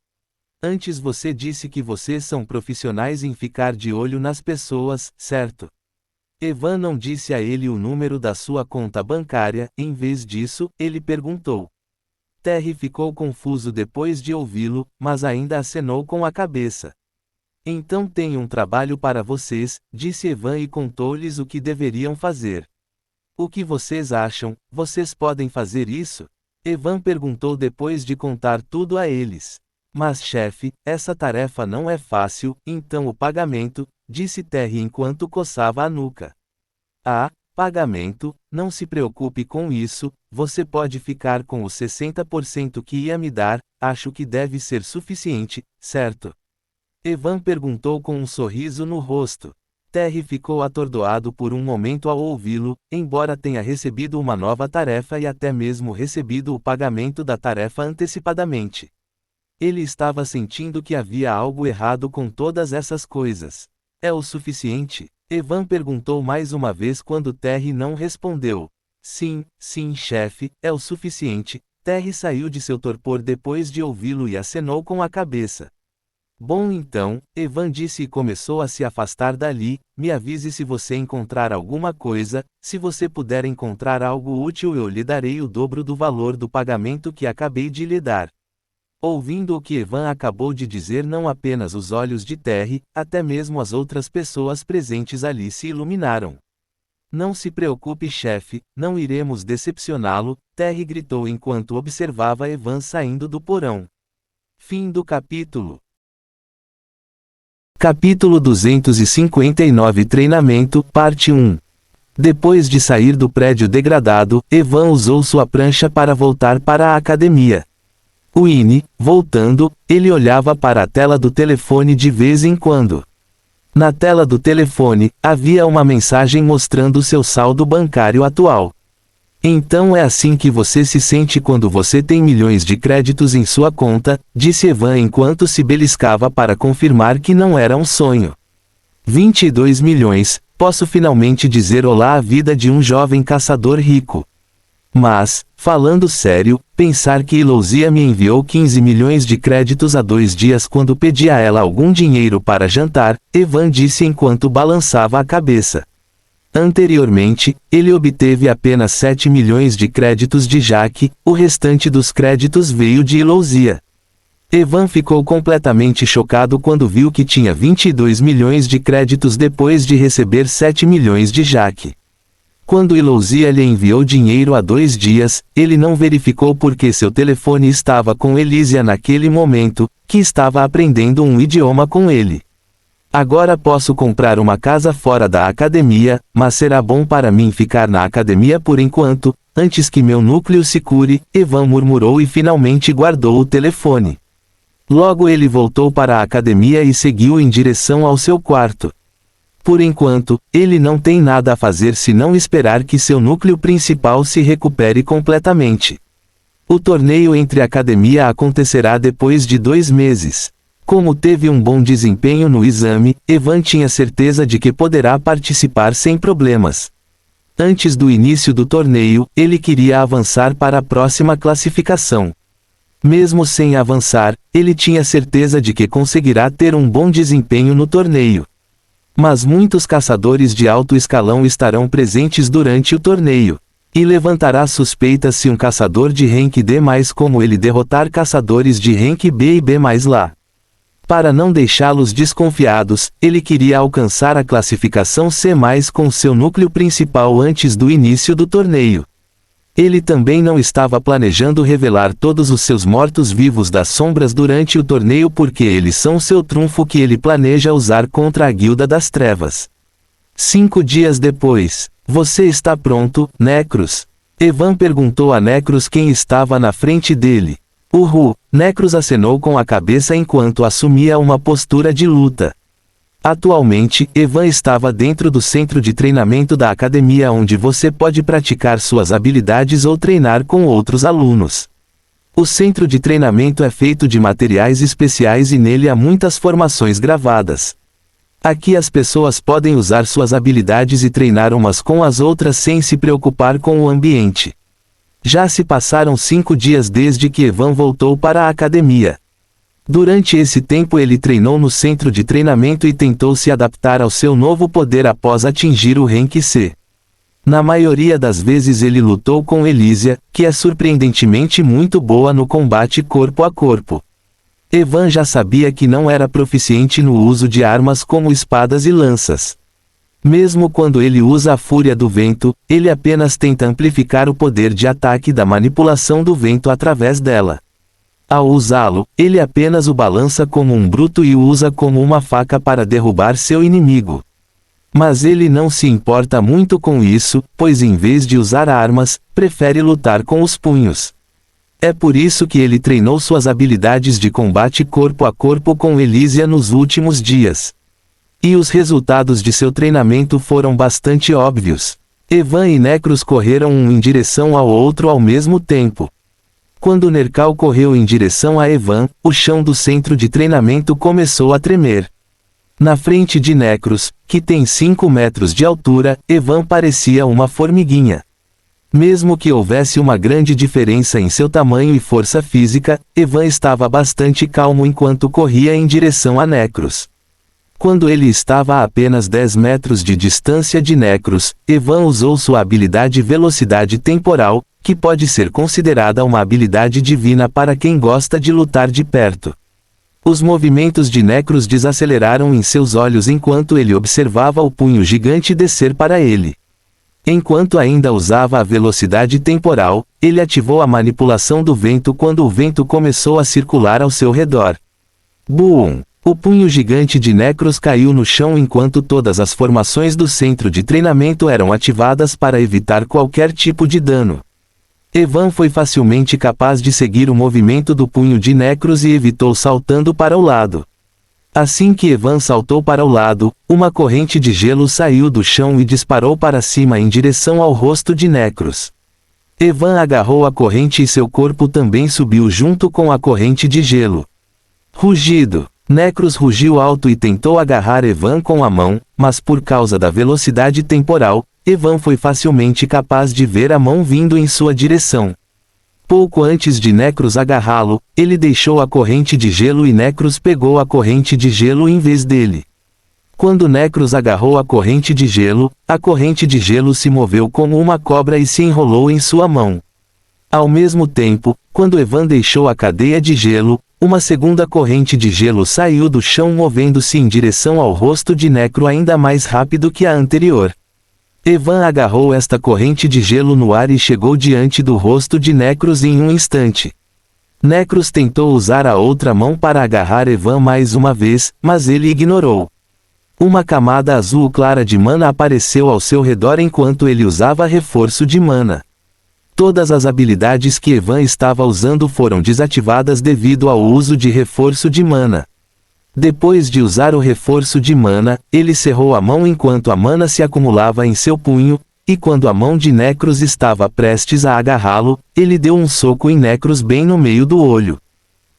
Speaker 1: Antes você disse que vocês são profissionais em ficar de olho nas pessoas, certo? Evan não disse a ele o número da sua conta bancária, em vez disso, ele perguntou. Terry ficou confuso depois de ouvi-lo, mas ainda acenou com a cabeça. Então tenho um trabalho para vocês, disse Evan e contou-lhes o que deveriam fazer. O que vocês acham, vocês podem fazer isso? Evan perguntou depois de contar tudo a eles. Mas chefe, essa tarefa não é fácil, então o pagamento, disse Terry enquanto coçava a nuca. Ah, pagamento, não se preocupe com isso, você pode ficar com os 60% que ia me dar, acho que deve ser suficiente, certo? Evan perguntou com um sorriso no rosto. Terry ficou atordoado por um momento ao ouvi-lo, embora tenha recebido uma nova tarefa e até mesmo recebido o pagamento da tarefa antecipadamente. Ele estava sentindo que havia algo errado com todas essas coisas. É o suficiente? Evan perguntou mais uma vez quando Terry não respondeu. Sim, chefe, é o suficiente. Terry saiu de seu torpor depois de ouvi-lo e acenou com a cabeça. Bom então, Evan disse e começou a se afastar dali. Me avise se você encontrar alguma coisa, se você puder encontrar algo útil eu lhe darei o dobro do valor do pagamento que acabei de lhe dar. Ouvindo o que Evan acabou de dizer, não apenas os olhos de Terry, até mesmo as outras pessoas presentes ali se iluminaram. Não se preocupe chefe, não iremos decepcioná-lo, Terry gritou enquanto observava Evan saindo do porão. Fim do capítulo. Capítulo 259 Treinamento, Parte 1. Depois de sair do prédio degradado, Evan usou sua prancha para voltar para a academia. Winnie, voltando, ele olhava para a tela do telefone de vez em quando. Na tela do telefone, havia uma mensagem mostrando seu saldo bancário atual. Então é assim que você se sente quando você tem milhões de créditos em sua conta, disse Evan enquanto se beliscava para confirmar que não era um sonho. 22 milhões, posso finalmente dizer olá à vida de um jovem caçador rico. Mas, falando sério, pensar que Elosia me enviou 15 milhões de créditos há 2 dias quando pedi a ela algum dinheiro para jantar, Evan disse enquanto balançava a cabeça. Anteriormente, ele obteve apenas 7 milhões de créditos de Jack, o restante dos créditos veio de Elosia. Evan ficou completamente chocado quando viu que tinha 22 milhões de créditos depois de receber 7 milhões de Jack. Quando Elosia lhe enviou dinheiro há 2 dias, ele não verificou porque seu telefone estava com Elysia naquele momento, que estava aprendendo um idioma com ele. Agora posso comprar uma casa fora da academia, mas será bom para mim ficar na academia por enquanto, antes que meu núcleo se cure, Evan murmurou e finalmente guardou o telefone. Logo ele voltou para a academia e seguiu em direção ao seu quarto. Por enquanto, ele não tem nada a fazer senão esperar que seu núcleo principal se recupere completamente. O torneio entre a academia acontecerá depois de 2 meses. Como teve um bom desempenho no exame, Evan tinha certeza de que poderá participar sem problemas. Antes do início do torneio, ele queria avançar para a próxima classificação. Mesmo sem avançar, ele tinha certeza de que conseguirá ter um bom desempenho no torneio. Mas muitos caçadores de alto escalão estarão presentes durante o torneio. E levantará suspeitas se um caçador de rank D+, como ele derrotar caçadores de rank B e B+, lá. Para não deixá-los desconfiados, ele queria alcançar a classificação C+, com seu núcleo principal antes do início do torneio. Ele também não estava planejando revelar todos os seus mortos-vivos das sombras durante o torneio porque eles são seu trunfo que ele planeja usar contra a Guilda das Trevas. 5 dias depois. Você está pronto, Necros? Evan perguntou a Necros quem estava na frente dele. Necros acenou com a cabeça enquanto assumia uma postura de luta. Atualmente, Evan estava dentro do centro de treinamento da academia onde você pode praticar suas habilidades ou treinar com outros alunos. O centro de treinamento é feito de materiais especiais e nele há muitas formações gravadas. Aqui as pessoas podem usar suas habilidades e treinar umas com as outras sem se preocupar com o ambiente. Já se passaram 5 dias desde que Evan voltou para a academia. Durante esse tempo ele treinou no centro de treinamento e tentou se adaptar ao seu novo poder após atingir o rank C. Na maioria das vezes ele lutou com Elysia, que é surpreendentemente muito boa no combate corpo a corpo. Evan já sabia que não era proficiente no uso de armas como espadas e lanças. Mesmo quando ele usa a Fúria do Vento, ele apenas tenta amplificar o poder de ataque da manipulação do vento através dela. Ao usá-lo, ele apenas o balança como um bruto e o usa como uma faca para derrubar seu inimigo. Mas ele não se importa muito com isso, pois em vez de usar armas, prefere lutar com os punhos. É por isso que ele treinou suas habilidades de combate corpo a corpo com Elysia nos últimos dias. E os resultados de seu treinamento foram bastante óbvios. Evan e Necros correram um em direção ao outro ao mesmo tempo. Quando Nergal correu em direção a Evan, o chão do centro de treinamento começou a tremer. Na frente de Necros, que tem 5 metros de altura, Evan parecia uma formiguinha. Mesmo que houvesse uma grande diferença em seu tamanho e força física, Evan estava bastante calmo enquanto corria em direção a Necros. Quando ele estava a apenas 10 metros de distância de Necros, Evan usou sua habilidade Velocidade Temporal, que pode ser considerada uma habilidade divina para quem gosta de lutar de perto. Os movimentos de Necros desaceleraram em seus olhos enquanto ele observava o punho gigante descer para ele. Enquanto ainda usava a velocidade temporal, ele ativou a manipulação do vento quando o vento começou a circular ao seu redor. Boom! O punho gigante de Necros caiu no chão enquanto todas as formações do centro de treinamento eram ativadas para evitar qualquer tipo de dano. Evan foi facilmente capaz de seguir o movimento do punho de Necros e evitou saltando para o lado. Assim que Evan saltou para o lado, uma corrente de gelo saiu do chão e disparou para cima em direção ao rosto de Necros. Evan agarrou a corrente e seu corpo também subiu junto com a corrente de gelo. Rugido. Necros rugiu alto e tentou agarrar Evan com a mão, mas por causa da velocidade temporal, Evan foi facilmente capaz de ver a mão vindo em sua direção. Pouco antes de Necros agarrá-lo, ele deixou a corrente de gelo e Necros pegou a corrente de gelo em vez dele. Quando Necros agarrou a corrente de gelo se moveu como uma cobra e se enrolou em sua mão. Ao mesmo tempo, quando Evan deixou a cadeia de gelo, uma segunda corrente de gelo saiu do chão movendo-se em direção ao rosto de Necro ainda mais rápido que a anterior. Evan agarrou esta corrente de gelo no ar e chegou diante do rosto de Necros em um instante. Necros tentou usar a outra mão para agarrar Evan mais uma vez, mas ele ignorou. Uma camada azul clara de mana apareceu ao seu redor enquanto ele usava reforço de mana. Todas as habilidades que Evan estava usando foram desativadas devido ao uso de reforço de mana. Depois de usar o reforço de mana, ele cerrou a mão enquanto a mana se acumulava em seu punho, e quando a mão de Necros estava prestes a agarrá-lo, ele deu um soco em Necros bem no meio do olho.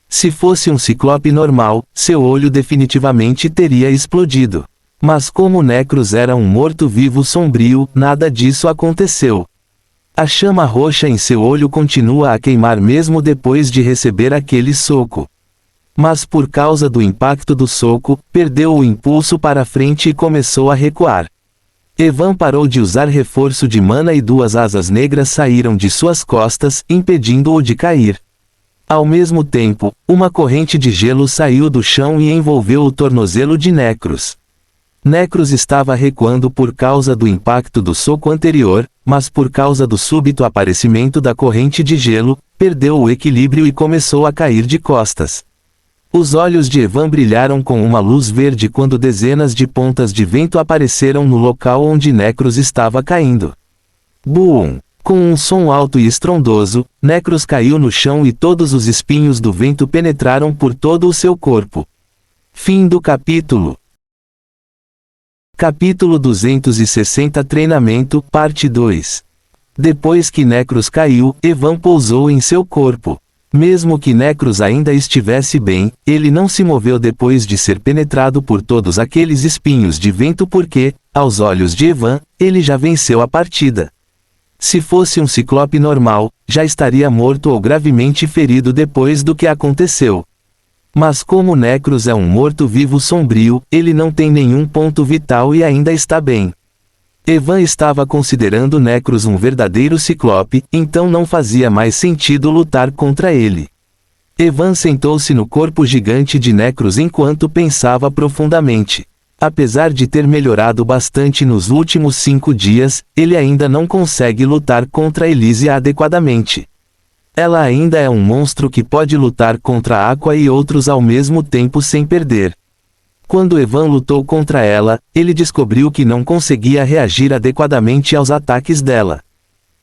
Speaker 1: Se fosse um ciclope normal, seu olho definitivamente teria explodido. Mas como Necros era um morto-vivo sombrio, nada disso aconteceu. A chama roxa em seu olho continua a queimar mesmo depois de receber aquele soco. Mas por causa do impacto do soco, perdeu o impulso para frente e começou a recuar. Evan parou de usar reforço de mana e 2 asas negras saíram de suas costas, impedindo-o de cair. Ao mesmo tempo, uma corrente de gelo saiu do chão e envolveu o tornozelo de Necros. Necros estava recuando por causa do impacto do soco anterior, mas por causa do súbito aparecimento da corrente de gelo, perdeu o equilíbrio e começou a cair de costas. Os olhos de Evan brilharam com uma luz verde quando dezenas de pontas de vento apareceram no local onde Necros estava caindo. Boom! Com um som alto e estrondoso, Necros caiu no chão e todos os espinhos do vento penetraram por todo o seu corpo. Fim do capítulo. Capítulo 260 Treinamento, Parte 2. Depois que Necros caiu, Evan pousou em seu corpo. Mesmo que Necros ainda estivesse bem, ele não se moveu depois de ser penetrado por todos aqueles espinhos de vento porque, aos olhos de Evan, ele já venceu a partida. Se fosse um ciclope normal, já estaria morto ou gravemente ferido depois do que aconteceu. Mas como Necros é um morto-vivo sombrio, ele não tem nenhum ponto vital e ainda está bem. Evan estava considerando Necros um verdadeiro ciclope, então não fazia mais sentido lutar contra ele. Evan sentou-se no corpo gigante de Necros enquanto pensava profundamente. Apesar de ter melhorado bastante nos últimos 5 dias, ele ainda não consegue lutar contra Elysia adequadamente. Ela ainda é um monstro que pode lutar contra Aqua e outros ao mesmo tempo sem perder. Quando Evan lutou contra ela, ele descobriu que não conseguia reagir adequadamente aos ataques dela.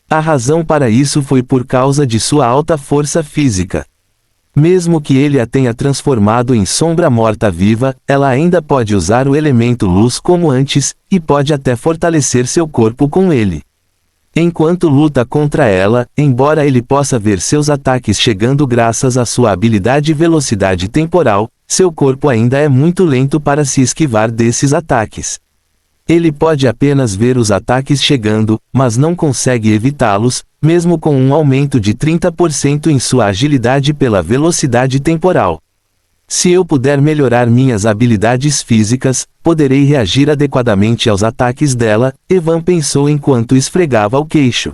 Speaker 1: A razão para isso foi por causa de sua alta força física. Mesmo que ele a tenha transformado em sombra morta-viva, ela ainda pode usar o elemento luz como antes, e pode até fortalecer seu corpo com ele. Enquanto luta contra ela, embora ele possa ver seus ataques chegando graças à sua habilidade e velocidade temporal, seu corpo ainda é muito lento para se esquivar desses ataques. Ele pode apenas ver os ataques chegando, mas não consegue evitá-los, mesmo com um aumento de 30% em sua agilidade pela velocidade temporal. Se eu puder melhorar minhas habilidades físicas, poderei reagir adequadamente aos ataques dela, Evan pensou enquanto esfregava o queixo.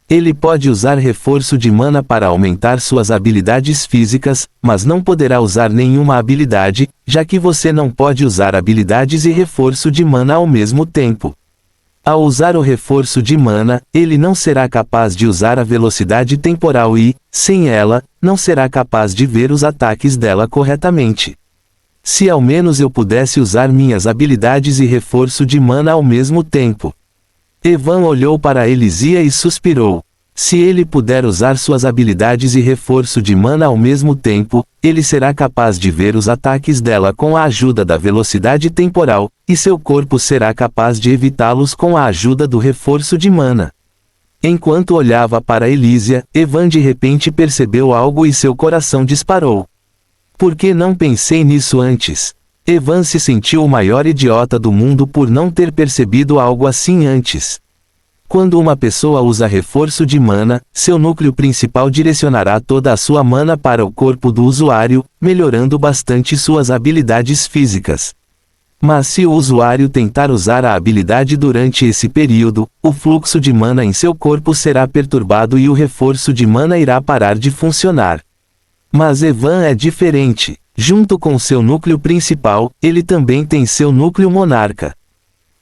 Speaker 1: Ele pode usar reforço de mana para aumentar suas habilidades físicas, mas não poderá usar nenhuma habilidade, já que você não pode usar habilidades e reforço de mana ao mesmo tempo. Ao usar o reforço de mana, ele não será capaz de usar a velocidade temporal e, sem ela, não será capaz de ver os ataques dela corretamente. Se ao menos eu pudesse usar minhas habilidades e reforço de mana ao mesmo tempo. Evan olhou para Elysia e suspirou. Se ele puder usar suas habilidades e reforço de mana ao mesmo tempo, ele será capaz de ver os ataques dela com a ajuda da velocidade temporal, e seu corpo será capaz de evitá-los com a ajuda do reforço de mana. Enquanto olhava para Elysia, Evan de repente percebeu algo e seu coração disparou. Por que não pensei nisso antes? Evan se sentiu o maior idiota do mundo por não ter percebido algo assim antes. Quando uma pessoa usa reforço de mana, seu núcleo principal direcionará toda a sua mana para o corpo do usuário, melhorando bastante suas habilidades físicas. Mas se o usuário tentar usar a habilidade durante esse período, o fluxo de mana em seu corpo será perturbado e o reforço de mana irá parar de funcionar. Mas Evan é diferente. Junto com seu núcleo principal, ele também tem seu núcleo monarca.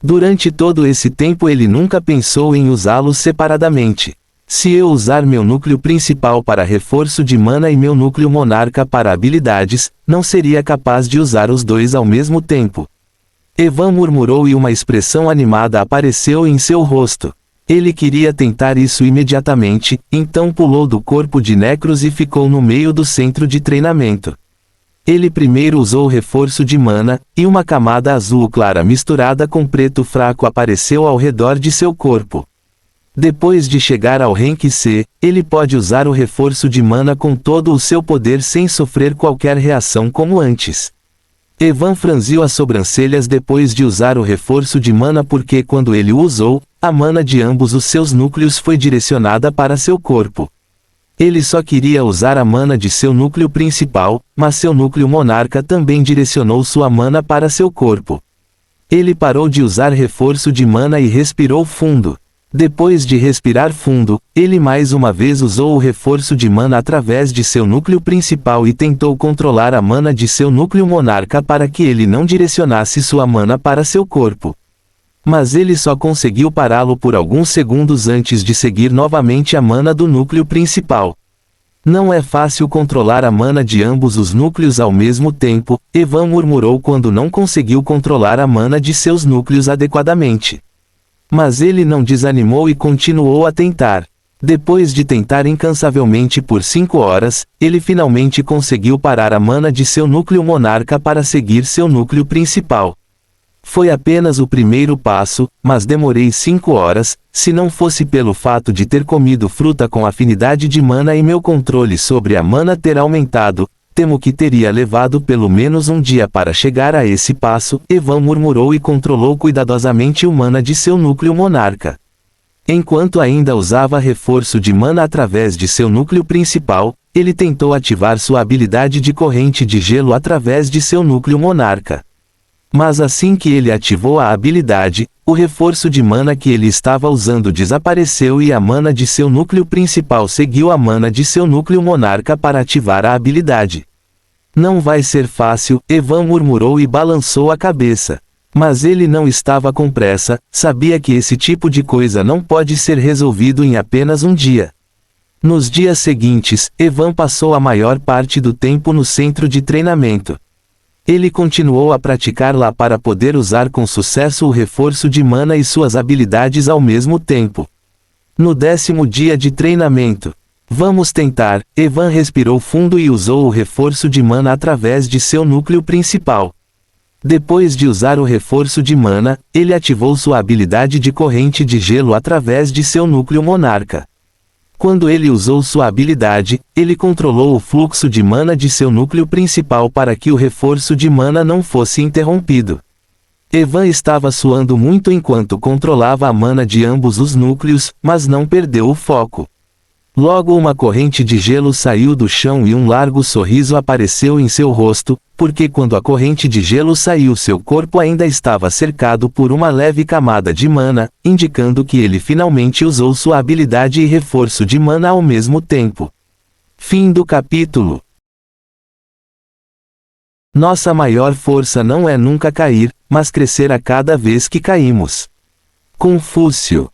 Speaker 1: Durante todo esse tempo ele nunca pensou em usá-los separadamente. Se eu usar meu núcleo principal para reforço de mana e meu núcleo monarca para habilidades, não seria capaz de usar os dois ao mesmo tempo. Evan murmurou e uma expressão animada apareceu em seu rosto. Ele queria tentar isso imediatamente, então pulou do corpo de Necros e ficou no meio do centro de treinamento. Ele primeiro usou o reforço de mana, e uma camada azul clara misturada com preto fraco apareceu ao redor de seu corpo. Depois de chegar ao rank C, ele pode usar o reforço de mana com todo o seu poder sem sofrer qualquer reação como antes. Evan franziu as sobrancelhas depois de usar o reforço de mana porque quando ele o usou, a mana de ambos os seus núcleos foi direcionada para seu corpo. Ele só queria usar a mana de seu núcleo principal, mas seu núcleo monarca também direcionou sua mana para seu corpo. Ele parou de usar reforço de mana e respirou fundo. Depois de respirar fundo, ele mais uma vez usou o reforço de mana através de seu núcleo principal e tentou controlar a mana de seu núcleo monarca para que ele não direcionasse sua mana para seu corpo. Mas ele só conseguiu pará-lo por alguns segundos antes de seguir novamente a mana do núcleo principal. Não é fácil controlar a mana de ambos os núcleos ao mesmo tempo, Evan murmurou quando não conseguiu controlar a mana de seus núcleos adequadamente. Mas ele não desanimou e continuou a tentar. Depois de tentar incansavelmente por 5 horas, ele finalmente conseguiu parar a mana de seu núcleo monarca para seguir seu núcleo principal. Foi apenas o primeiro passo, mas demorei 5 horas, se não fosse pelo fato de ter comido fruta com afinidade de mana e meu controle sobre a mana ter aumentado, temo que teria levado pelo menos um dia para chegar a esse passo, Evan murmurou e controlou cuidadosamente o mana de seu núcleo monarca. Enquanto ainda usava reforço de mana através de seu núcleo principal, ele tentou ativar sua habilidade de corrente de gelo através de seu núcleo monarca. Mas assim que ele ativou a habilidade, o reforço de mana que ele estava usando desapareceu e a mana de seu núcleo principal seguiu a mana de seu núcleo monarca para ativar a habilidade. Não vai ser fácil, Evan murmurou e balançou a cabeça. Mas ele não estava com pressa, sabia que esse tipo de coisa não pode ser resolvido em apenas um dia. Nos dias seguintes, Evan passou a maior parte do tempo no centro de treinamento. Ele continuou a praticar lá para poder usar com sucesso o reforço de mana e suas habilidades ao mesmo tempo. No 10º dia de treinamento. Vamos tentar. Evan respirou fundo e usou o reforço de mana através de seu núcleo principal. Depois de usar o reforço de mana, ele ativou sua habilidade de corrente de gelo através de seu núcleo monarca. Quando ele usou sua habilidade, ele controlou o fluxo de mana de seu núcleo principal para que o reforço de mana não fosse interrompido. Evan estava suando muito enquanto controlava a mana de ambos os núcleos, mas não perdeu o foco. Logo uma corrente de gelo saiu do chão e um largo sorriso apareceu em seu rosto, porque quando a corrente de gelo saiu seu corpo ainda estava cercado por uma leve camada de mana, indicando que ele finalmente usou sua habilidade e reforço de mana ao mesmo tempo. Fim do capítulo. Nossa maior força não é nunca cair, mas crescer a cada vez que caímos. Confúcio.